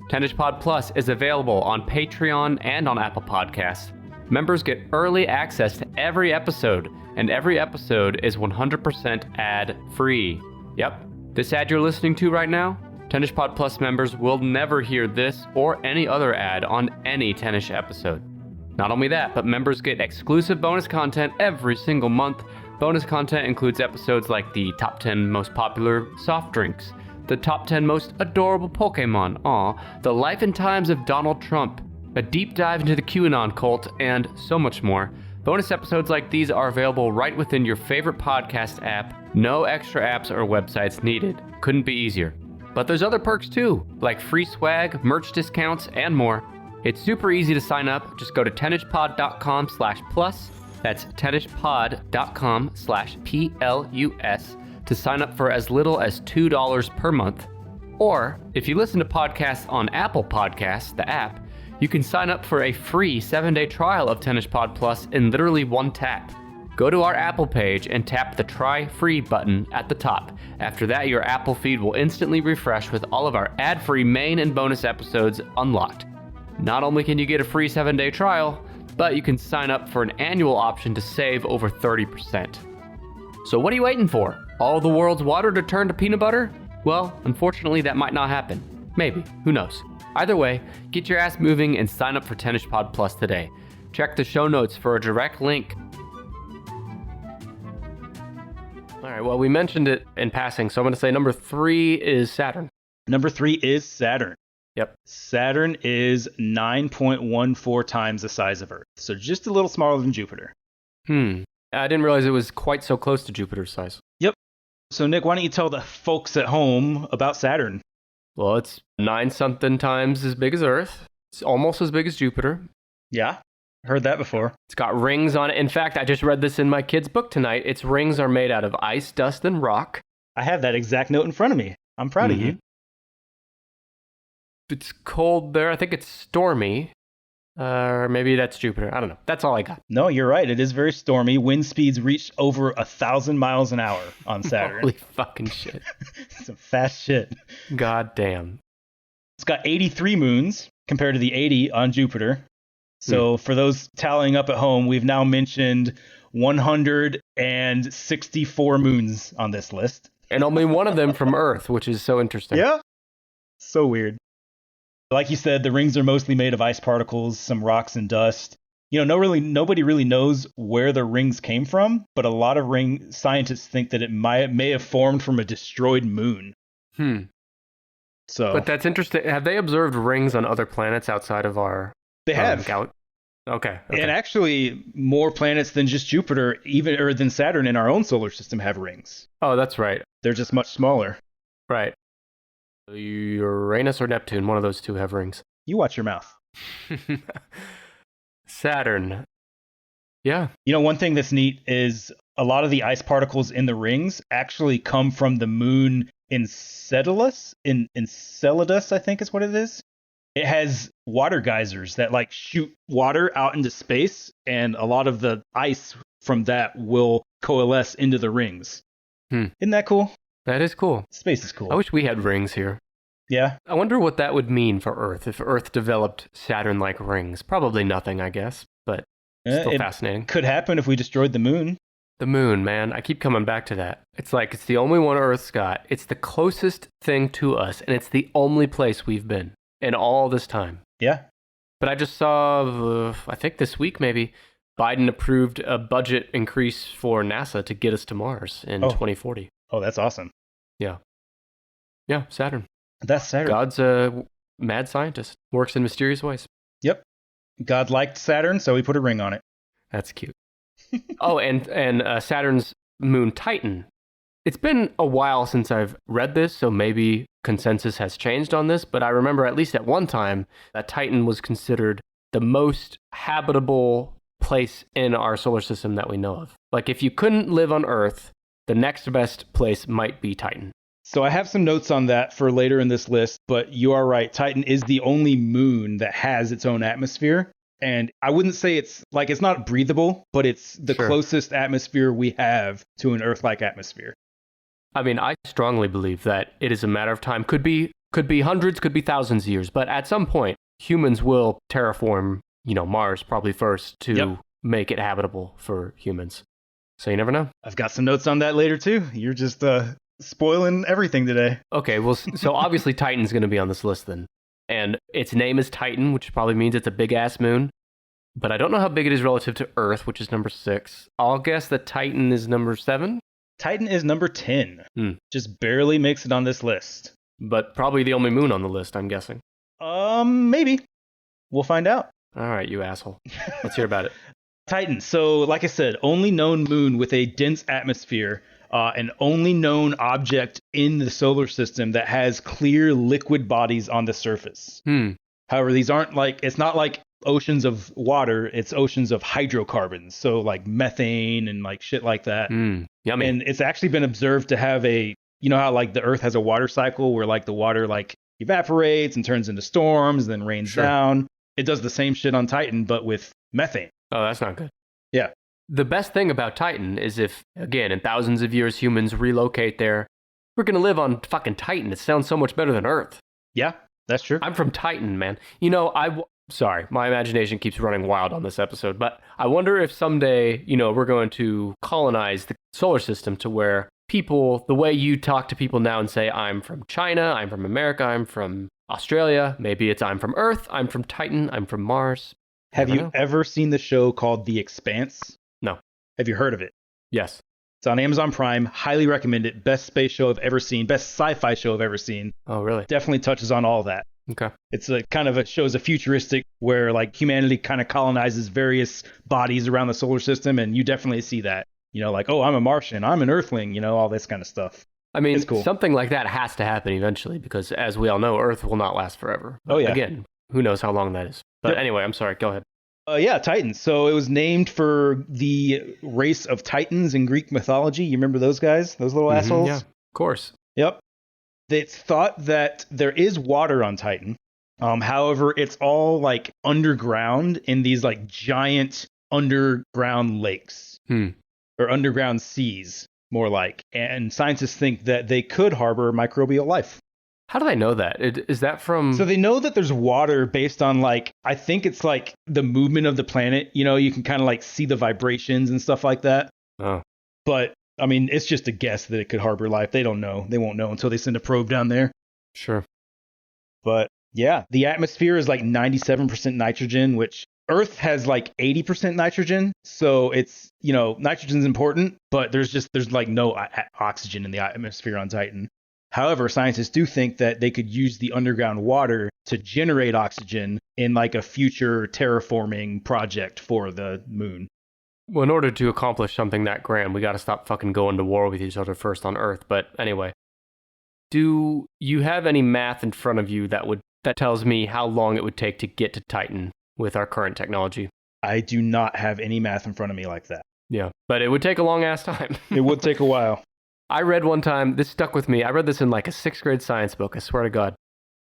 Tennis Pod Plus is available on Patreon and on Apple Podcasts. Members get early access to every episode, and every episode is 100% ad-free. Yep. This ad you're listening to right now? Tennis Pod Plus members will never hear this or any other ad on any Tennis episode. Not only that, but members get exclusive bonus content every single month. Bonus content includes episodes like the top 10 most popular soft drinks, the top 10 most adorable Pokemon, the life and times of Donald Trump, a deep dive into the QAnon cult, and so much more. Bonus episodes like these are available right within your favorite podcast app. No extra apps or websites needed. Couldn't be easier. But there's other perks too, like free swag, merch discounts, and more. It's super easy to sign up. Just go to tennispod.com/plus. That's tennispod.com/PLUS to sign up for as little as $2 per month. Or, if you listen to podcasts on Apple Podcasts, the app, you can sign up for a free 7-day trial of Tennis Pod Plus in literally one tap. Go to our Apple page and tap the Try Free button at the top. After that, your Apple feed will instantly refresh with all of our ad-free main and bonus episodes unlocked. Not only can you get a free 7-day trial, but you can sign up for an annual option to save over 30%. So what are you waiting for? All the world's water to turn to peanut butter? Well, unfortunately, that might not happen. Maybe. Who knows? Either way, get your ass moving and sign up for Tennis Pod Plus today. Check the show notes for a direct link. All right, well, we mentioned it in passing, so I'm going to say number 3 is Saturn. Number 3 is Saturn. Yep. Saturn is 9.14 times the size of Earth, so just a little smaller than Jupiter. I didn't realize it was quite so close to Jupiter's size. Yep. So, Nick, why don't you tell the folks at home about Saturn? Well, it's 9-something times as big as Earth. It's almost as big as Jupiter. Yeah, heard that before. It's got rings on it. In fact, I just read this in my kid's book tonight. Its rings are made out of ice, dust, and rock. I have that exact note in front of me. I'm proud of you. It's cold there. I think it's stormy. Or maybe that's Jupiter. I don't know. That's all I got. No, you're right. It is very stormy. Wind speeds reach over 1,000 miles an hour on Saturn. Holy fucking shit. Some fast shit. God damn. It's got 83 moons compared to the 80 on Jupiter. So for those tallying up at home, we've now mentioned 164 moons on this list. And only one of them from Earth, which is so interesting. Yeah. So weird. Like you said, the rings are mostly made of ice particles, some rocks and dust. You know, nobody really knows where the rings came from, but a lot of ring scientists think that it may have formed from a destroyed moon. So, but that's interesting. Have they observed rings on other planets outside of our? They have. Okay. And actually, more planets than just Jupiter, or than Saturn in our own solar system, have rings. Oh, that's right. They're just much smaller. Right. Uranus or Neptune, one of those two have rings. You watch your mouth. Saturn. Yeah. You know, one thing that's neat is a lot of the ice particles in the rings actually come from the moon Enceladus. Enceladus, I think is what it is. It has water geysers that like shoot water out into space, and a lot of the ice from that will coalesce into the rings. Isn't that cool? That is cool. Space is cool. I wish we had rings here. Yeah. I wonder what that would mean for Earth if Earth developed Saturn-like rings. Probably nothing, I guess, but still fascinating. Could happen if we destroyed the moon. The moon, man. I keep coming back to that. It's like it's the only one Earth's got. It's the closest thing to us, and it's the only place we've been in all this time. Yeah. But I just saw, I think this week maybe, Biden approved a budget increase for NASA to get us to Mars in 2040. Oh, that's awesome. Yeah. Yeah, Saturn. That's Saturn. God's a mad scientist. Works in mysterious ways. Yep. God liked Saturn, so he put a ring on it. That's cute. Oh, and Saturn's moon Titan. It's been a while since I've read this, so maybe consensus has changed on this, but I remember at least at one time that Titan was considered the most habitable place in our solar system that we know of. Like if you couldn't live on Earth, the next best place might be Titan. So I have some notes on that for later in this list, but you are right. Titan is the only moon that has its own atmosphere. And I wouldn't say it's not breathable, but it's the closest atmosphere we have to an Earth-like atmosphere. I mean, I strongly believe that it is a matter of time. Could be hundreds, could be thousands of years, but at some point, humans will terraform, Mars probably first to make it habitable for humans. So you never know. I've got some notes on that later too. You're just spoiling everything today. Okay, well, so obviously Titan's going to be on this list then. And its name is Titan, which probably means it's a big-ass moon. But I don't know how big it is relative to Earth, which is number 6. I'll guess that Titan is number 7. Titan is number 10. Just barely makes it on this list. But probably the only moon on the list, I'm guessing. Maybe. We'll find out. All right, you asshole. Let's hear about it. Titan. So, like I said, only known moon with a dense atmosphere. An only known object in the solar system that has clear liquid bodies on the surface. However, these aren't it's not like oceans of water, it's oceans of hydrocarbons. So like methane and like shit like that. Yummy. And it's actually been observed to have a you know how like the Earth has a water cycle where like the water like evaporates and turns into storms, then rains down. It does the same shit on Titan, but with methane. Oh, that's not good. Yeah. The best thing about Titan is if, again, in thousands of years, humans relocate there, we're going to live on fucking Titan. It sounds so much better than Earth. Yeah, that's true. I'm from Titan, man. You know, sorry, my imagination keeps running wild on this episode, but I wonder if someday, you know, we're going to colonize the solar system to where people, the way you talk to people now and say, I'm from China, I'm from America, I'm from Australia, maybe it's I'm from Earth, I'm from Titan, I'm from Mars. Have you ever seen the show called The Expanse? No. Have you heard of it? Yes. It's on Amazon Prime. Highly recommend it. Best space show I've ever seen. Best sci-fi show I've ever seen. Oh, really? Definitely touches on all that. Okay. It's a kind of shows a futuristic where like humanity kind of colonizes various bodies around the solar system, and you definitely see that. You know, like, oh, I'm a Martian, I'm an Earthling, you know, all this kind of stuff. I mean, it's cool. Something like that has to happen eventually because, as we all know, Earth will not last forever. Oh, yeah. Again, who knows how long that is. But anyway, I'm sorry. Go ahead. Yeah, Titans. So it was named for the race of Titans in Greek mythology. You remember those guys? Those little assholes? Yeah, of course. Yep. It's thought that there is water on Titan. However, it's all like underground in these like giant underground lakes or underground seas, more like. And scientists think that they could harbor microbial life. How do they know that? Is that from... So they know that there's water based on like, I think it's like the movement of the planet. You know, you can kind of like see the vibrations and stuff like that. Oh. But I mean, it's just a guess that it could harbor life. They don't know. They won't know until they send a probe down there. Sure. But yeah, the atmosphere is like 97% nitrogen, which Earth has like 80% nitrogen. So it's, you know, nitrogen's important, but there's like no oxygen in the atmosphere on Titan. However, scientists do think that they could use the underground water to generate oxygen in like a future terraforming project for the moon. Well, in order to accomplish something that grand, we got to stop fucking going to war with each other first on Earth. But anyway, do you have any math in front of you that tells me how long it would take to get to Titan with our current technology? I do not have any math in front of me like that. Yeah, but it would take a long ass time. It would take a while. I read one time, this stuck with me. I read this in like a 6th grade science book, I swear to God.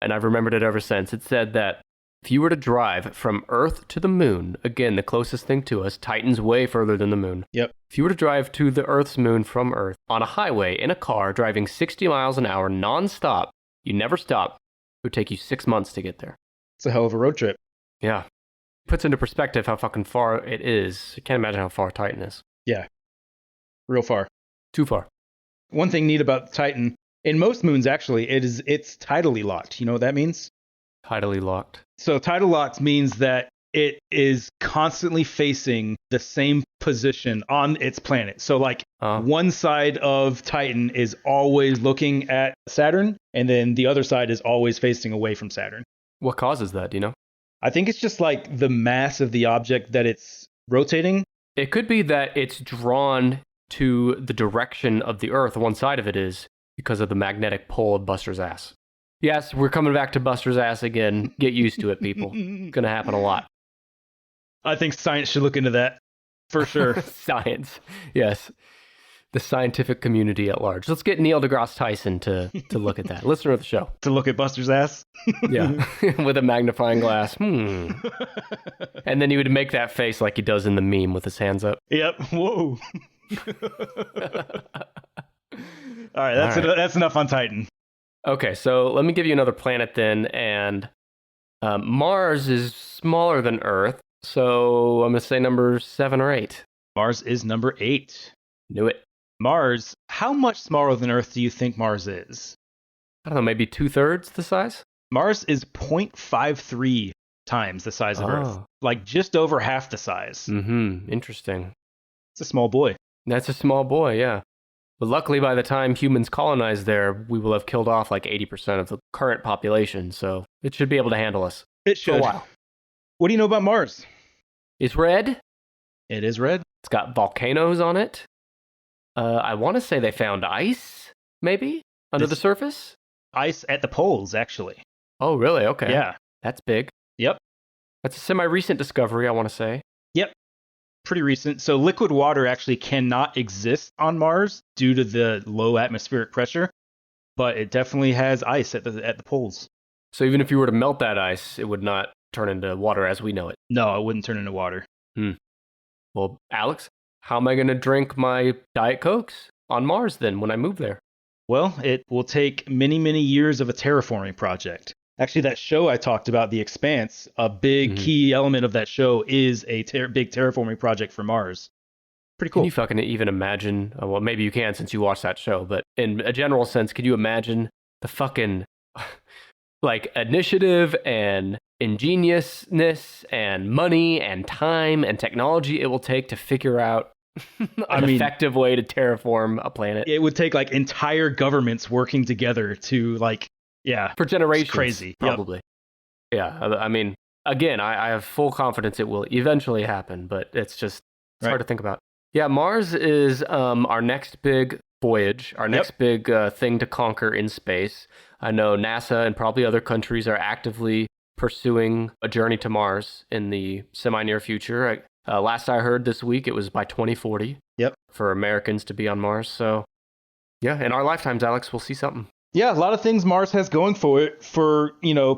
And I've remembered it ever since. It said that if you were to drive from Earth to the moon, again, the closest thing to us, Titan's way further than the moon. Yep. If you were to drive to the Earth's moon from Earth on a highway in a car driving 60 miles an hour nonstop, you never stop, it would take you 6 months to get there. It's a hell of a road trip. Yeah. Puts into perspective how fucking far it is. I can't imagine how far Titan is. Yeah. Real far. Too far. One thing neat about Titan, in most moons actually, it's tidally locked. You know what that means? Tidally locked. So tidal locked means that it is constantly facing the same position on its planet. So like one side of Titan is always looking at Saturn, and then the other side is always facing away from Saturn. What causes that, do you know? I think it's just like the mass of the object that it's rotating. It could be that it's drawn to the direction of the Earth, one side of it is, because of the magnetic pull of Buster's ass. Yes, we're coming back to Buster's ass again. Get used to it, people. It's going to happen a lot. I think science should look into that, for sure. Science, yes. The scientific community at large. Let's get Neil deGrasse Tyson to look at that. Listener of the show. To look at Buster's ass? Yeah, with a magnifying glass. And then he would make that face like he does in the meme with his hands up. Yep, whoa. All right, that's enough on Titan. Okay, so let me give you another planet then, and Mars is smaller than Earth, so I'm going to say number 7 or 8. Mars is number 8. Knew it. Mars, how much smaller than Earth do you think Mars is? I don't know, maybe 2/3 the size? Mars is 0.53 times the size of Earth. Like just over half the size. Interesting. It's a small boy. That's a small boy, yeah. But luckily, by the time humans colonize there, we will have killed off like 80% of the current population, so it should be able to handle us. It should. For a while. What do you know about Mars? It's red. It is red. It's got volcanoes on it. I want to say they found ice, maybe, under the surface? Ice at the poles, actually. Oh, really? Okay. Yeah. That's big. Yep. That's a semi-recent discovery, I want to say. Yep. Pretty recent. So liquid water actually cannot exist on Mars due to the low atmospheric pressure. but it definitely has ice at the poles. So even if you were to melt that ice, it would not turn into water as we know it. No, it wouldn't turn into water. Well, Alex, how am I going to drink my Diet Cokes on Mars then when I move there? Well, it will take many, many years of a terraforming project. Actually, that show I talked about, The Expanse, a big key element of that show is a big terraforming project for Mars. Pretty cool. Can you fucking even imagine? Well, maybe you can since you watched that show, but in a general sense, could you imagine the fucking like initiative and ingeniousness and money and time and technology it will take to figure out an effective way to terraform a planet? It would take like entire governments working together to for generations. It's crazy, probably. Yep. Yeah, I mean, again, I have full confidence it will eventually happen, but it's hard to think about. Yeah, Mars is our next big voyage, our next big thing to conquer in space. I know NASA and probably other countries are actively pursuing a journey to Mars in the semi-near future. Last I heard this week, it was by 2040 for Americans to be on Mars. So, yeah, in our lifetimes, Alex, we'll see something. Yeah, a lot of things Mars has going for it for,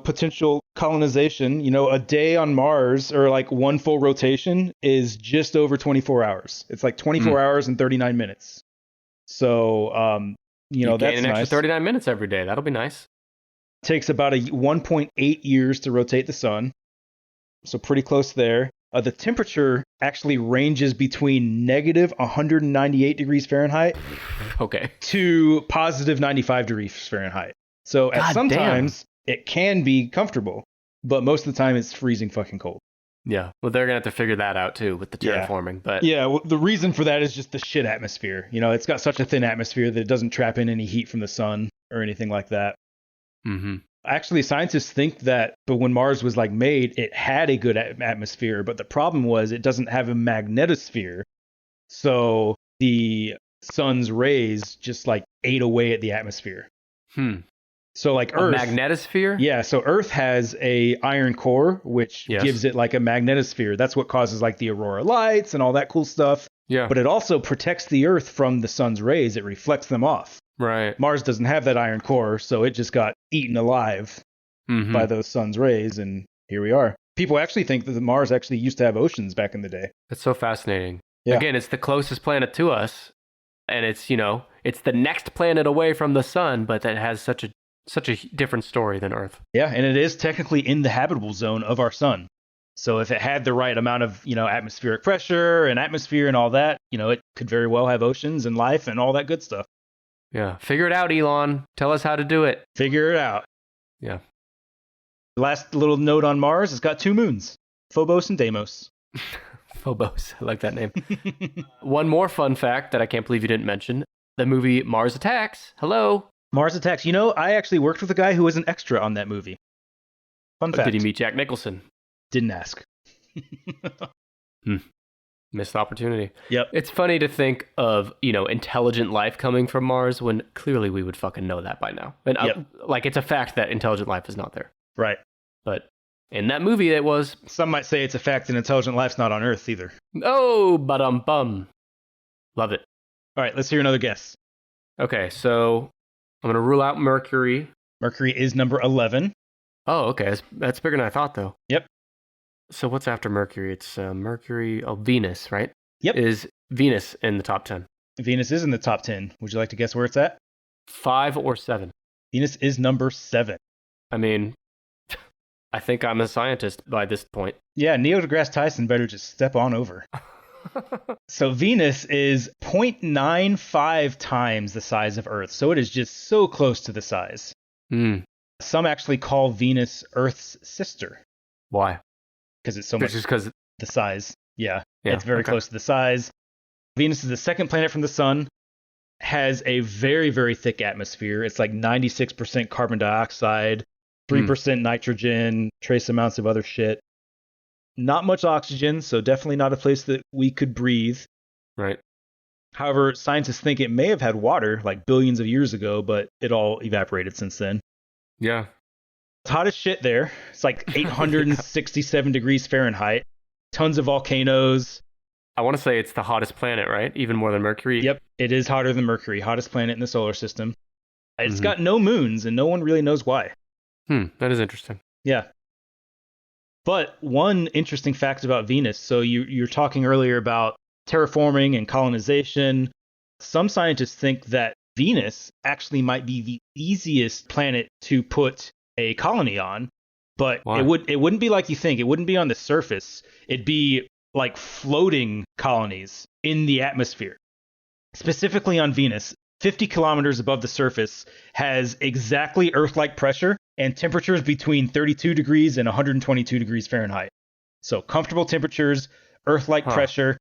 potential colonization. A day on Mars or like one full rotation is just over 24 hours. It's like 24 hours and 39 minutes. So, you that's an extra 39 minutes every day. That'll be nice. Takes about 1.8 years to rotate the sun. So pretty close there. The temperature actually ranges between negative 198 degrees Fahrenheit to positive 95 degrees Fahrenheit. So sometimes it can be comfortable, but most of the time it's freezing fucking cold. Yeah, well, they're going to have to figure that out too with the terraforming. But well, the reason for that is just the shit atmosphere. It's got such a thin atmosphere that it doesn't trap in any heat from the sun or anything like that. Mm-hmm. Actually, scientists think that, but when Mars was made, it had a good atmosphere, but the problem was it doesn't have a magnetosphere. So the sun's rays just ate away at the atmosphere. So Earth, a magnetosphere? Yeah, so Earth has a iron core, which gives it a magnetosphere. That's what causes the aurora lights and all that cool stuff. Yeah. But it also protects the Earth from the sun's rays. It reflects them off. Right. Mars doesn't have that iron core, so it just got eaten alive by those sun's rays, and here we are. People actually think that Mars actually used to have oceans back in the day. That's so fascinating. Yeah. Again, it's the closest planet to us, and it's the next planet away from the sun, but that has such a different story than Earth. Yeah, and it is technically in the habitable zone of our sun. So if it had the right amount of, atmospheric pressure and atmosphere and all that, it could very well have oceans and life and all that good stuff. Yeah. Figure it out, Elon. Tell us how to do it. Figure it out. Yeah. Last little note on Mars, it's got 2 moons, Phobos and Deimos. Phobos. I like that name. One more fun fact that I can't believe you didn't mention. The movie Mars Attacks. Hello. Mars Attacks. I actually worked with a guy who was an extra on that movie. Fun fact. Did he meet Jack Nicholson? Didn't ask. Missed opportunity. Yep. It's funny to think of, intelligent life coming from Mars when clearly we would fucking know that by now. And it's a fact that intelligent life is not there. Right. But in that movie, it was. Some might say it's a fact that intelligent life's not on Earth either. Oh, bum. Love it. All right, let's hear another guess. Okay, so I'm going to rule out Mercury. Mercury is number 11. Oh, okay. That's bigger than I thought, though. Yep. So what's after Mercury? It's Mercury. Oh, Venus, right? Yep. Is Venus in the top 10? Venus is in the top 10. Would you like to guess where it's at? 5 or 7? Venus is number 7. I mean, I think I'm a scientist by this point. Yeah, Neil deGrasse Tyson better just step on over. So Venus is 0.95 times the size of Earth. So it is just so close to the size. Some actually call Venus Earth's sister. Why? Because it's so much because the size. Yeah, it's very close to the size. Venus is the second planet from the sun. Has a very, very thick atmosphere. It's 96% carbon dioxide, 3% nitrogen, trace amounts of other shit. Not much oxygen, so definitely not a place that we could breathe. Right. However, scientists think it may have had water billions of years ago, but it all evaporated since then. Yeah. It's hot as shit there. It's 867 degrees Fahrenheit. Tons of volcanoes. I want to say it's the hottest planet, right? Even more than Mercury. Yep, it is hotter than Mercury. Hottest planet in the solar system. It's got no moons, and no one really knows why. That is interesting. Yeah. But one interesting fact about Venus, so you're talking earlier about terraforming and colonization. Some scientists think that Venus actually might be the easiest planet to put a colony on, but Why? it wouldn't be like you think. It wouldn't be on the surface. It'd be like floating colonies in the atmosphere. Specifically on Venus, 50 kilometers above the surface has exactly Earth-like pressure and temperatures between 32 degrees and 122 degrees Fahrenheit. So comfortable temperatures, Earth-like pressure.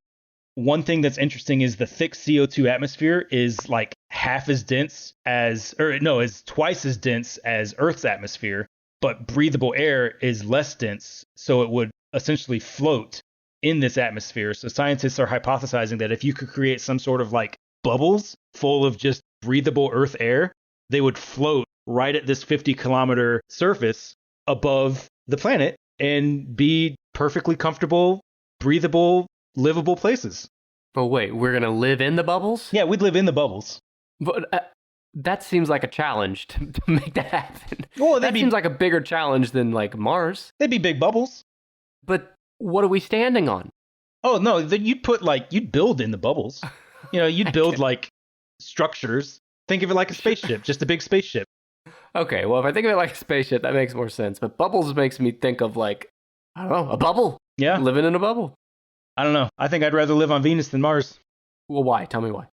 One thing that's interesting is the thick CO2 atmosphere is like is twice as dense as Earth's atmosphere, but breathable air is less dense, so it would essentially float in this atmosphere. So scientists are hypothesizing that if you could create some sort of like bubbles full of just breathable Earth air, they would float right at this 50-kilometer surface above the planet and be perfectly comfortable, breathable, livable places. But wait, we're going to live in the bubbles? Yeah, we'd live in the bubbles. But that seems like a challenge to make that happen. Well, that seems like a bigger challenge than like Mars. They'd be big bubbles. But what are we standing on? Oh, no, you'd build in the bubbles. You'd build like structures. Think of it like a spaceship, just a big spaceship. Okay, well, if I think of it like a spaceship, that makes more sense. But bubbles makes me think of like, I don't know, a bubble. Yeah. Living in a bubble. I don't know. I think I'd rather live on Venus than Mars. Well, why? Tell me why.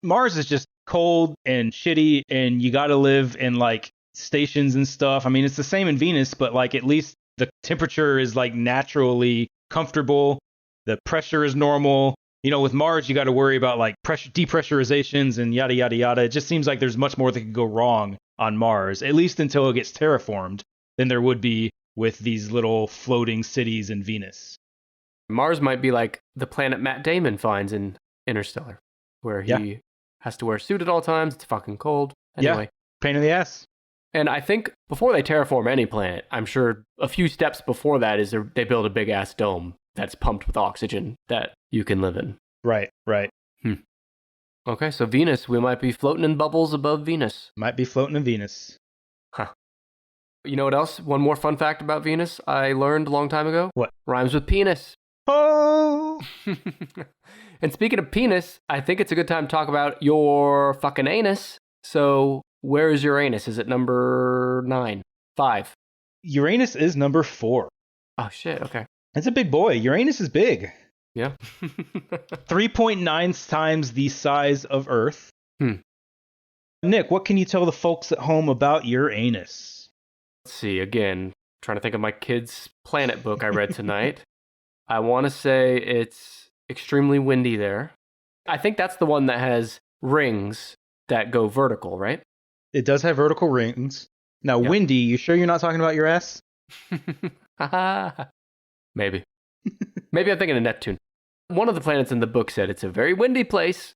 Mars is just cold and shitty, and you got to live in like stations and stuff. I mean, it's the same in Venus, but like at least the temperature is like naturally comfortable. The pressure is normal. With Mars, you got to worry about like depressurizations and yada, yada, yada. It just seems like there's much more that could go wrong on Mars, at least until it gets terraformed, than there would be with these little floating cities in Venus. Mars might be like the planet Matt Damon finds in Interstellar, where he has to wear a suit at all times. It's fucking cold. Anyway. Yeah, pain in the ass. And I think before they terraform any planet, I'm sure a few steps before that is they build a big-ass dome that's pumped with oxygen that you can live in. Right. Okay, so Venus, we might be floating in bubbles above Venus. Might be floating in Venus. Huh. You know what else? One more fun fact about Venus I learned a long time ago. What? Rhymes with penis. Oh! And speaking of penis, I think it's a good time to talk about your fucking anus. So, where is Uranus? Is it number 9? 5? Uranus is number 4. Oh, shit, okay. It's a big boy. Uranus is big. Yeah. 3.9 times the size of Earth. Nick, what can you tell the folks at home about Uranus? Let's see, again, trying to think of my kid's planet book I read tonight. I want to say it's extremely windy there. I think that's the one that has rings that go vertical, right? It does have vertical rings. Now, windy, you sure you're not talking about your ass? Maybe. Maybe I'm thinking of Neptune. One of the planets in the book said it's a very windy place.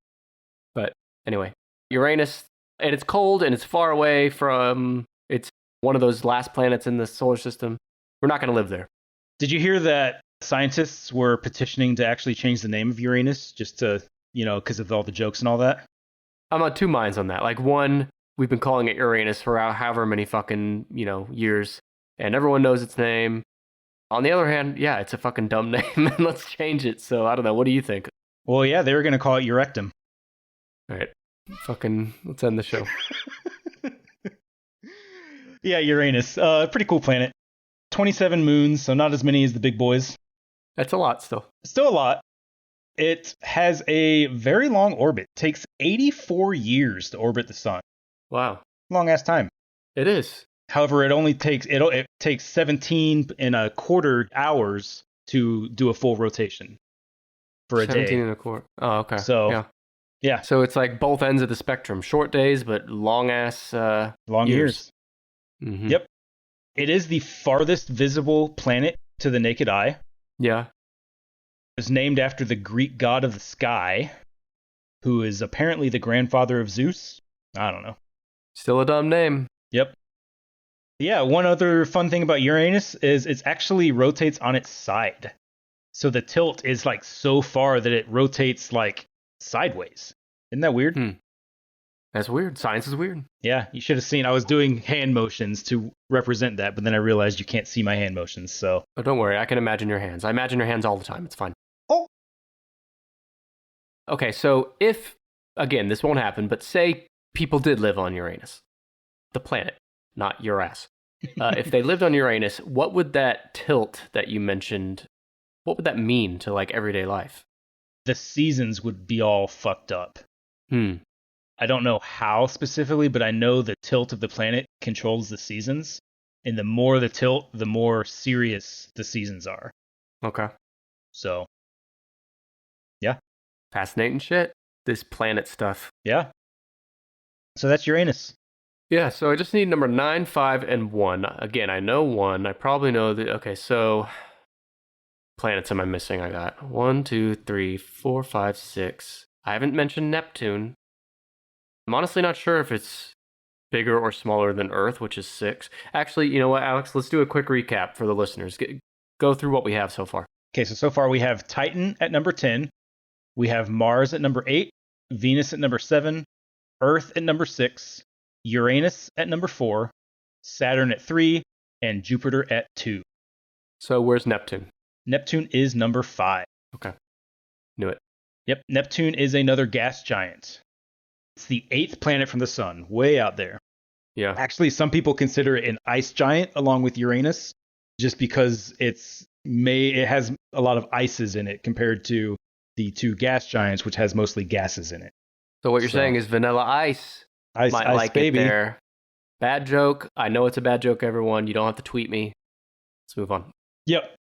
But anyway, Uranus, and it's cold and it's far away from, it's one of those last planets in the solar system. We're not going to live there. Did you hear that scientists were petitioning to actually change the name of Uranus just to, because of all the jokes and all that? I'm on two minds on that. Like, one, we've been calling it Uranus for however many fucking, years, and everyone knows its name. On the other hand, yeah, it's a fucking dumb name, and let's change it. So, I don't know. What do you think? Well, yeah, they were going to call it Eurectum. All right. Fucking, let's end the show. Yeah, Uranus. Pretty cool planet. 27 moons, so not as many as the big boys. That's a lot still. Still a lot. It has a very long orbit. It takes 84 years to orbit the sun. Wow. Long ass time. It is. However, it takes 17 and a quarter hours to do a full rotation for a day. 17 and a quarter. Oh, okay. So, yeah. So it's like both ends of the spectrum. Short days, but long ass long years. Mm-hmm. Yep. It is the farthest visible planet to the naked eye. Yeah. It was named after the Greek god of the sky, who is apparently the grandfather of Zeus. I don't know. Still a dumb name. Yep. Yeah, one other fun thing about Uranus is it actually rotates on its side. So the tilt is like so far that it rotates like sideways. Isn't that weird? That's weird. Science is weird. Yeah, you should have seen. I was doing hand motions to represent that, but then I realized you can't see my hand motions. So, Oh, don't worry. I can imagine your hands. I imagine your hands all the time. It's fine. oh, Okay, so if, again, this won't happen, but say people did live on Uranus, the planet, not your ass. If they lived on Uranus, what would that tilt that you mentioned, what would that mean to like everyday life? the seasons would be all fucked up. I don't know how specifically, but I know the tilt of the planet controls the seasons. And the more the tilt, the more serious the seasons are. Okay. So, yeah. Fascinating shit. This planet stuff. Yeah. So that's Uranus. Yeah, so I just need number 9, 5, and 1. Again, I know 1. I probably know the. Okay, so planets am I missing? I got 1, 2, 3, 4, 5, 6. I haven't mentioned Neptune. I'm honestly not sure if it's bigger or smaller than Earth, which is 6. Actually, you know what, Alex? Let's do a quick recap for the listeners. Go through what we have so far. Okay, so far we have Titan at number 10. We have Mars at number 8. Venus at number 7. Earth at number 6. Uranus at number 4. Saturn at 3. And Jupiter at 2. So where's Neptune? Neptune is number 5. Okay. Knew it. Yep, Neptune is another gas giant. It's the 8th planet from the sun, way out there. Yeah. Actually, some people consider it an ice giant along with Uranus, just because it has a lot of ices in it compared to the 2 gas giants, which has mostly gases in it. So what you're saying is Vanilla Ice. Ice, Might ice like baby. it there. Bad joke. I know it's a bad joke, everyone. You don't have to tweet me. Let's move on. Yep.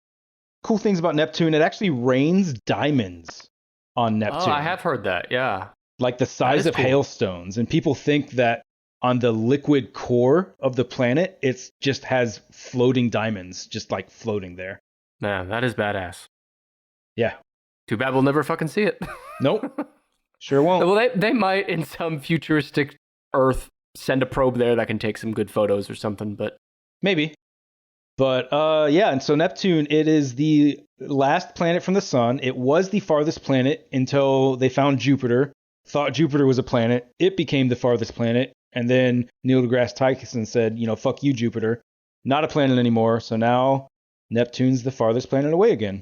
Cool things about Neptune, it actually rains diamonds on Neptune. Oh, I have heard that. Yeah. Like the size of cool. hailstones. And people think that on the liquid core of the planet, it just has floating diamonds, just like floating there. Man, that is badass. Yeah. Too bad we'll never fucking see it. Nope. Sure won't. Well, they might in some futuristic Earth send a probe there that can take some good photos or something, but maybe. But yeah, and so Neptune, it is the last planet from the sun. It was the farthest planet until they found Jupiter. Thought Jupiter was a planet. It became the farthest planet. And then Neil deGrasse Tyson said, fuck you, Jupiter. Not a planet anymore. So now Neptune's the farthest planet away again.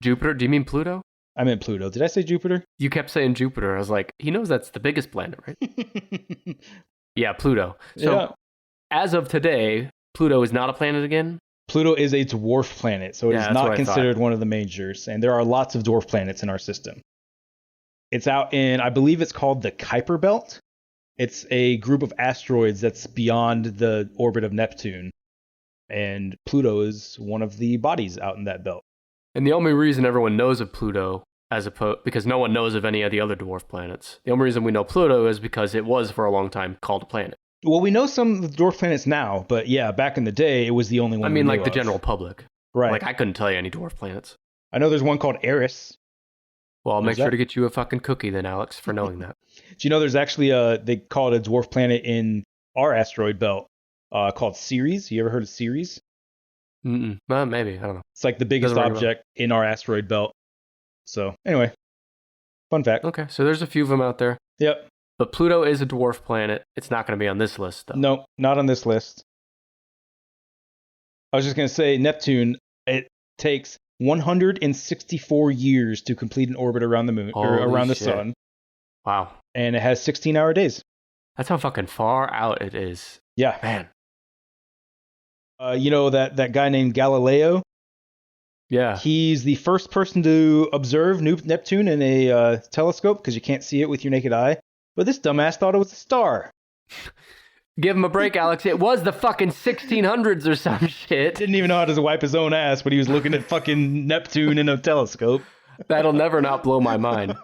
Jupiter? Do you mean Pluto? I meant Pluto. Did I say Jupiter? You kept saying Jupiter. I was like, he knows that's the biggest planet, right? Yeah, Pluto. So as of today, Pluto is not a planet again? Pluto is a dwarf planet, so it is not considered one of the majors. And there are lots of dwarf planets in our system. It's out in, I believe it's called the Kuiper Belt. It's a group of asteroids that's beyond the orbit of Neptune. And Pluto is one of the bodies out in that belt. And the only reason everyone knows of Pluto, because no one knows of any of the other dwarf planets, the only reason we know Pluto is because it was for a long time called a planet. Well, we know some of the dwarf planets now, but yeah, back in the day, it was the only one. I mean, like the general public. Right. Like, I couldn't tell you any dwarf planets. I know there's one called Eris. Well, I'll make sure to get you a fucking cookie then, Alex, for knowing that. Do you know there's actually they call it a dwarf planet in our asteroid belt called Ceres? You ever heard of Ceres? Well, maybe. I don't know. It's like the biggest object in our asteroid belt. So, anyway, fun fact. Okay, so there's a few of them out there. Yep. But Pluto is a dwarf planet. It's not going to be on this list, though. No, not on this list. I was just going to say, Neptune, it takes 164 years to complete an orbit around the moon, or around the sun. Wow. And it has 16-hour days. That's how fucking far out it is. Yeah. Man. You know that guy named Galileo? Yeah. He's the first person to observe Neptune in a telescope because you can't see it with your naked eye. But this dumbass thought it was a star. Give him a break, Alex. It was the fucking 1600s or some shit. Didn't even know how to wipe his own ass when he was looking at fucking Neptune in a telescope. That'll never not blow my mind.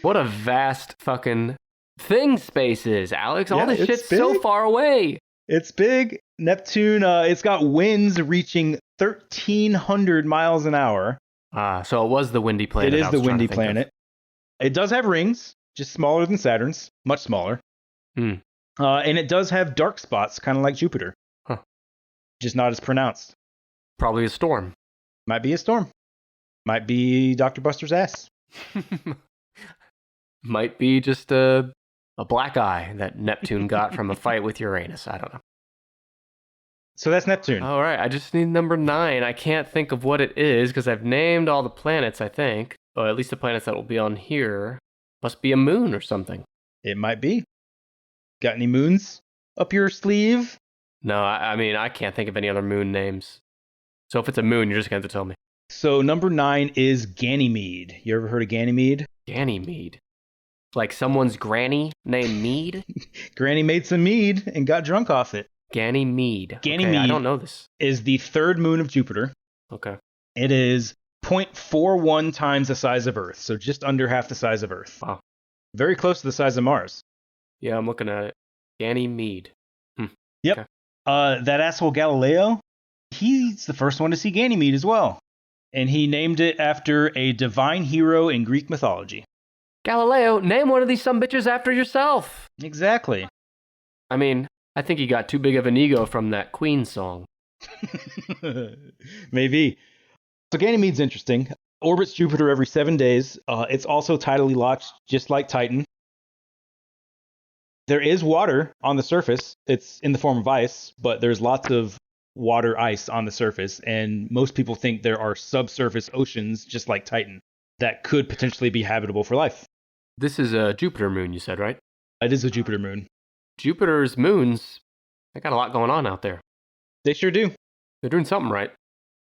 What a vast fucking thing space is, Alex. All this shit's so far away. It's big. Neptune, it's got winds reaching 1,300 miles an hour. So it was the windy planet. It is the windy planet. It does have rings, just smaller than Saturn's, much smaller. And it does have dark spots, kind of like Jupiter. Huh. Just not as pronounced. Probably a storm. Might be a storm. Might be Dr. Buster's ass. Might be just a a black eye that Neptune got from a fight with Uranus. I don't know. So that's Neptune. All right, I just need number 9. I can't think of what it is because I've named all the planets, I think. Or at least the planets that will be on here. Must be a moon or something. It might be. Got any moons up your sleeve? No, I mean, I can't think of any other moon names. So if it's a moon, you're just going to have to tell me. So number 9 is Ganymede. You ever heard of Ganymede? Ganymede. Like someone's granny named Mead? Granny made some mead and got drunk off it. Ganymede. Ganymede. Okay, I don't know this. Is the third moon of Jupiter. Okay. It is 0.41 times the size of Earth, so just under half the size of Earth. Wow. Very close to the size of Mars. Yeah, I'm looking at it. Ganymede. Yep. Okay. That asshole Galileo, he's the first one to see Ganymede as well. And he named it after a divine hero in Greek mythology. Galileo, name one of these sumbitches after yourself. Exactly. I mean, I think he got too big of an ego from that Queen song. Maybe. So Ganymede's interesting. Orbits Jupiter every 7 days. It's also tidally locked, just like Titan. There is water on the surface. It's in the form of ice, but there's lots of water ice on the surface, and most people think there are subsurface oceans, just like Titan, that could potentially be habitable for life. This is a Jupiter moon, you said, right? It is a Jupiter moon. Jupiter's moons, they got a lot going on out there. They sure do. They're doing something right.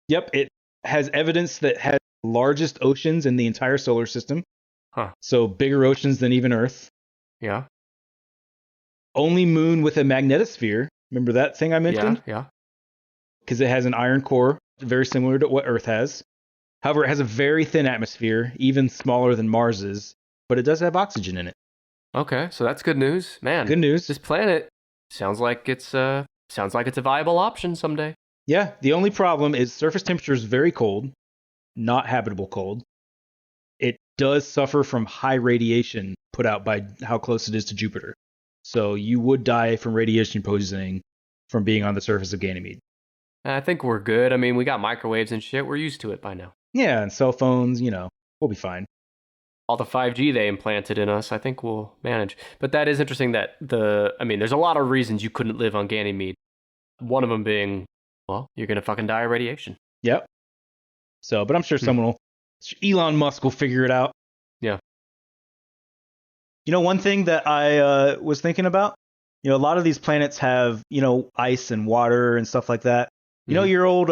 Yep, it has evidence that has largest oceans in the entire solar system. Huh. So bigger oceans than even Earth. Yeah. Only moon with a magnetosphere. Remember that thing I mentioned? Yeah. Because it has an iron core, very similar to what Earth has. However, it has a very thin atmosphere, even smaller than Mars's, but it does have oxygen in it. Okay, so that's good news. Man, Good news. This planet sounds like it's a viable option someday. Yeah, the only problem is surface temperature is very cold, not habitable cold. It does suffer from high radiation put out by how close it is to Jupiter. So you would die from radiation poisoning from being on the surface of Ganymede. I think we're good. I mean, we got microwaves and shit. We're used to it by now. Yeah, and cell phones, we'll be fine. All the 5G they implanted in us, I think we'll manage. But that is interesting that there's a lot of reasons you couldn't live on Ganymede. One of them being, well, you're going to fucking die of radiation. Yep. So, but I'm sure Elon Musk will figure it out. Yeah. One thing that I was thinking about, a lot of these planets have, ice and water and stuff like that. Your old,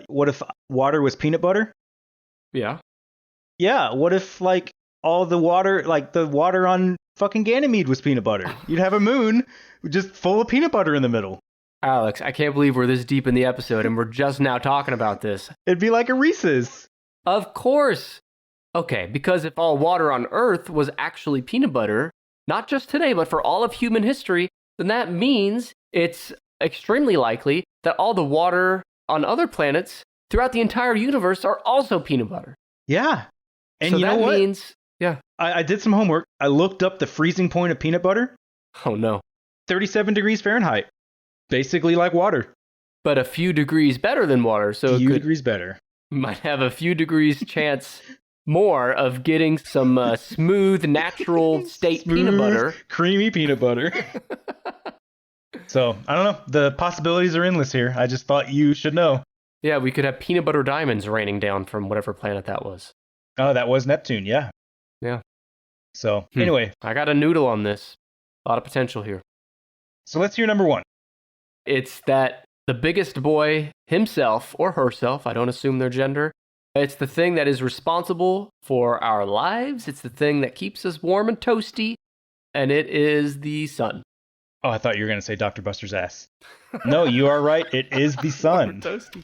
what if water was peanut butter? Yeah. Yeah, what if, all the water, the water on fucking Ganymede was peanut butter? You'd have a moon just full of peanut butter in the middle. Alex, I can't believe we're this deep in the episode and we're just now talking about this. It'd be like a Reese's. Of course. Okay, because if all water on Earth was actually peanut butter, not just today, but for all of human history, then that means it's extremely likely that all the water on other planets throughout the entire universe are also peanut butter. Yeah. And so you know that what? means, yeah. I did some homework. I looked up the freezing point of peanut butter. Oh, no. 37 degrees Fahrenheit. Basically like water. But a few degrees better than water. So a few degrees better. Might have a few degrees chance more of getting some smooth, natural state peanut butter. Creamy peanut butter. So, I don't know. The possibilities are endless here. I just thought you should know. Yeah, we could have peanut butter diamonds raining down from whatever planet that was. Oh, that was Neptune, yeah. Yeah. So, anyway. I got a noodle on this. A lot of potential here. So let's hear number 1. It's that the biggest boy himself or herself, I don't assume their gender, it's the thing that is responsible for our lives. It's the thing that keeps us warm and toasty. And it is the sun. Oh, I thought you were going to say Dr. Buster's ass. No, you are right. It is the sun. Toasty.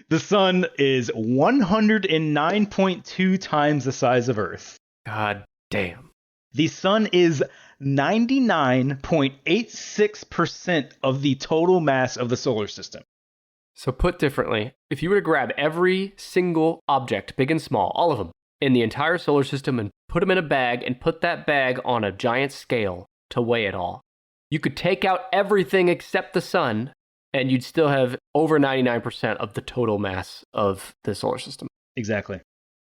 The sun is 109.2 times the size of Earth. God damn. The sun is 99.86% of the total mass of the solar system. So put differently, if you were to grab every single object, big and small, all of them, in the entire solar system and put them in a bag and put that bag on a giant scale to weigh it all, you could take out everything except the sun and you'd still have over 99% of the total mass of the solar system. Exactly.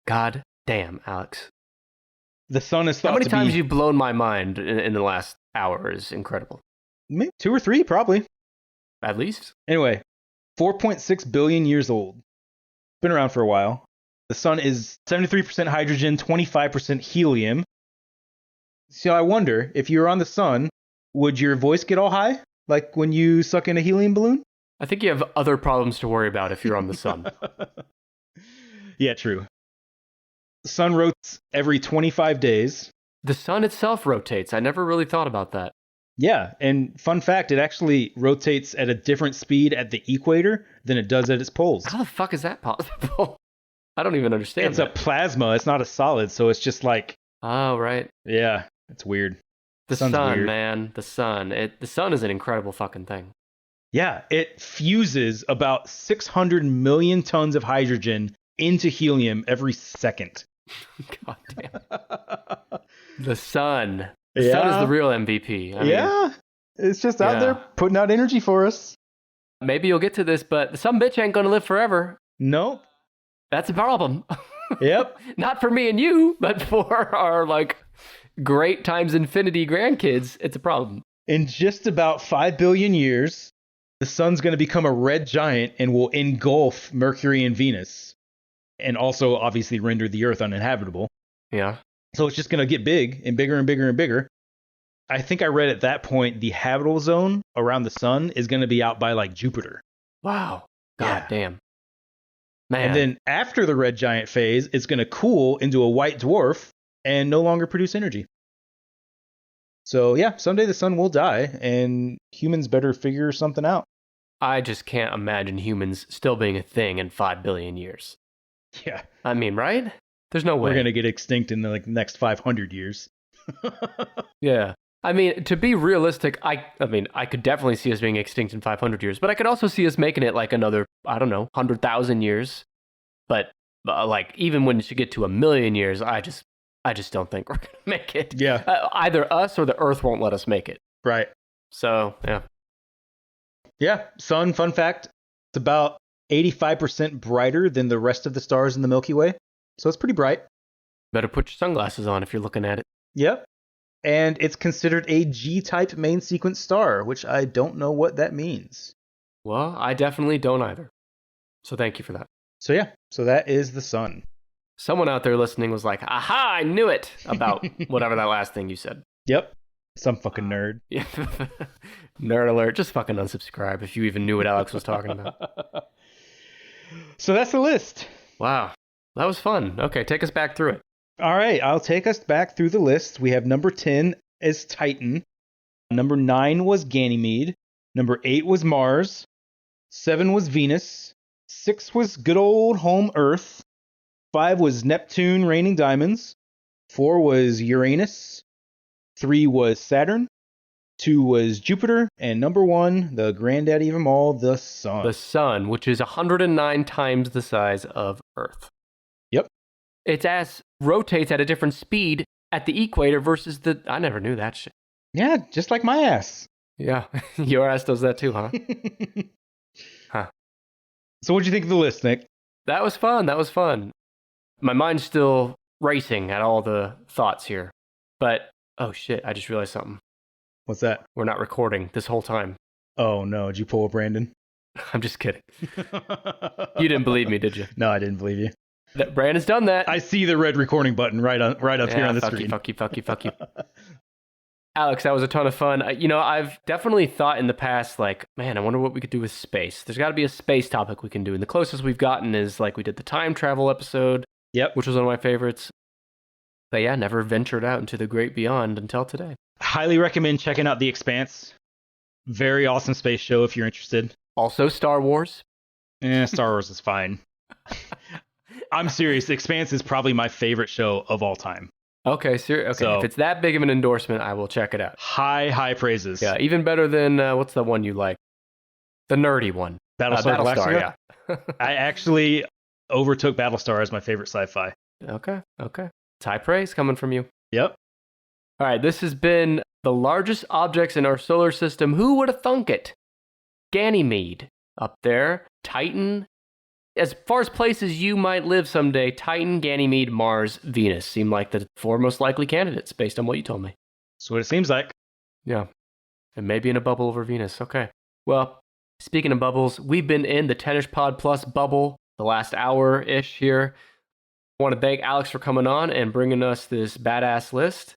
God damn, Alex. The sun is thought How many to times be you've blown my mind in the last hour is incredible. maybe 2 or 3, probably. At least. Anyway, 4.6 billion years old. Been around for a while. The sun is 73% hydrogen, 25% helium. So I wonder, if you were on the sun, would your voice get all high? Like when you suck in a helium balloon? I think you have other problems to worry about if you're on the sun. Yeah, true. The sun rotates every 25 days. The sun itself rotates. I never really thought about that. Yeah, and fun fact, it actually rotates at a different speed at the equator than it does at its poles. How the fuck is that possible? I don't even understand It's that. a plasma, it's not a solid, so it's just like, Oh, right. yeah, it's weird. The Sun's sun, weird. man. The sun. The sun is an incredible fucking thing. Yeah, it fuses about 600 million tons of hydrogen into helium every second. God damn. The sun. The sun is the real MVP. I mean, it's just out Yeah. there putting out energy for us. maybe you'll get to this, but some bitch ain't gonna live forever. Nope. That's a problem. Yep. Not for me and you, but for our like great times infinity grandkids, it's a problem. In just about 5 billion years, the sun's going to become a red giant and will engulf Mercury and Venus, and also obviously render the Earth uninhabitable. Yeah. So it's just going to get big and bigger and bigger and bigger. I think I read at that point the habitable zone around the sun is going to be out by like Jupiter. Wow. God Yeah. damn. Man. And then after the red giant phase, it's going to cool into a white dwarf and no longer produce energy. So yeah, someday the sun will die and humans better figure something out. I just can't imagine humans still being a thing in 5 billion years. Yeah. I mean, right? There's no way. We're going to get extinct in the like next 500 years. Yeah. I mean, to be realistic, I mean, I could definitely see us being extinct in 500 years, but I could also see us making it like another, I don't know, 100,000 years. But like, even when you get to 1,000,000 years, I just don't think we're going to make it. Yeah. Either us or the Earth won't let us make it. Right. So, yeah. Yeah. Sun, fun fact, it's about 85% brighter than the rest of the stars in the Milky Way. So it's pretty bright. Better put your sunglasses on if you're looking at it. Yep. And it's considered a G-type main sequence star, which I don't know what that means. Well, I definitely don't either. So thank you for that. So yeah, so that is the sun. Someone out there listening was like, aha, I knew it about whatever that last thing you said. Yep. Some fucking nerd. Yeah. Nerd alert. Just fucking unsubscribe if you even knew what Alex was talking about. So that's the list. Wow. That was fun. Okay, take us back through it. All right, I'll take us back through the list. We have number 10 is Titan. Number 9 was Ganymede. Number 8 was Mars. 7 was Venus. 6 was good old home Earth. 5 was Neptune raining diamonds. 4 was Uranus. 3 was Saturn. 2 was Jupiter. And number 1, the granddaddy of them all, the sun. The sun, which is 109 times the size of Earth. Yep. Its ass rotates at a different speed at the equator versus the... I never knew that shit. Yeah, just like my ass. Yeah, your ass does that too, huh? Huh. So what'd you think of the list, Nick? That was fun. That was fun. My mind's still racing at all the thoughts here. But, oh shit, I just realized something. What's that? We're not recording this whole time. Oh no, did you pull a Brandon? I'm just kidding. You didn't believe me, did you? No, I didn't believe you. Brandon's done that. I see the red recording button right up here on the fuck screen. You, fuck you. Alex, that was a ton of fun. I've definitely thought in the past, like, man, I wonder what we could do with space. There's got to be a space topic we can do. And the closest we've gotten is, like, we did the time travel episode. Yep. Which was one of my favorites. But yeah, never ventured out into the great beyond until today. Highly recommend checking out The Expanse. Very awesome space show if you're interested. Also Star Wars. Star Wars is fine. I'm serious. The Expanse is probably my favorite show of all time. Okay, okay. So, if it's that big of an endorsement, I will check it out. High praises. Yeah, even better than, what's the one you like? The nerdy one. Battlestar Galactica? Yeah. I actually overtook Battlestar as my favorite sci-fi. Okay. It's high praise coming from you. Yep. All right, this has been the largest objects in our solar system. Who would have thunk it? Ganymede up there, Titan, as far as places you might live someday, Titan, Ganymede, Mars, Venus seem like the 4 most likely candidates based on what you told me. That's what it seems like. Yeah. And maybe in a bubble over Venus. Okay. Well, speaking of bubbles, we've been in the Tennis Pod Plus bubble the last hour-ish here. I want to thank Alex for coming on and bringing us this badass list.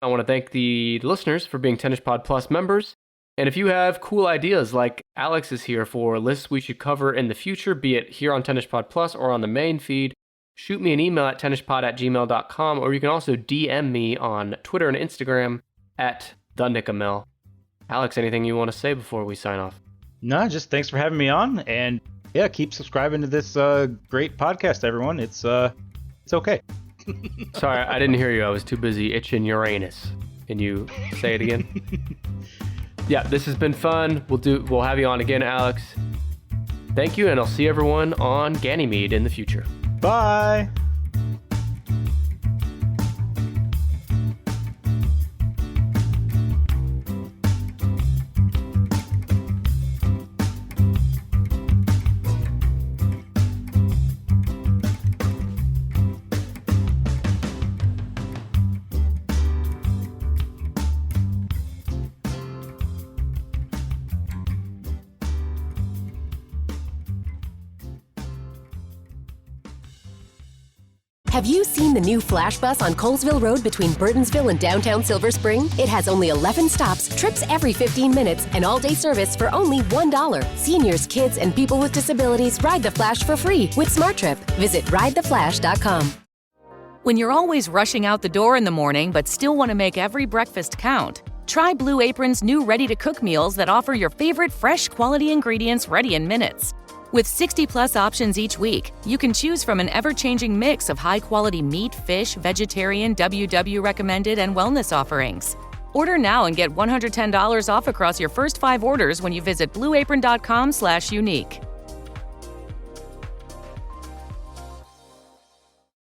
I want to thank the listeners for being Tennis Pod Plus members. And if you have cool ideas like Alex is here for lists we should cover in the future, be it here on Tennis Pod Plus or on the main feed, shoot me an email at tennispod@gmail.com, or you can also DM me on Twitter and Instagram at @TheNickAmel. Alex, anything you want to say before we sign off? No, just thanks for having me on, and yeah, keep subscribing to this great podcast, everyone. It's okay. Sorry, I didn't hear you. I was too busy itching Uranus. Can you say it again? Yeah, this has been fun. We'll have you on again, Alex. Thank you, and I'll see everyone on Ganymede in the future. Bye. Have you seen the new Flash Bus on Colesville Road between Burtonsville and downtown Silver Spring? It has only 11 stops, trips every 15 minutes, and all-day service for only $1. Seniors, kids, and people with disabilities ride the Flash for free with SmartTrip. Visit ridetheflash.com. When you're always rushing out the door in the morning but still want to make every breakfast count, try Blue Apron's new ready-to-cook meals that offer your favorite fresh quality ingredients ready in minutes. With 60-plus options each week, you can choose from an ever-changing mix of high-quality meat, fish, vegetarian, WW recommended, and wellness offerings. Order now and get $110 off across your first 5 orders when you visit blueapron.com/unique.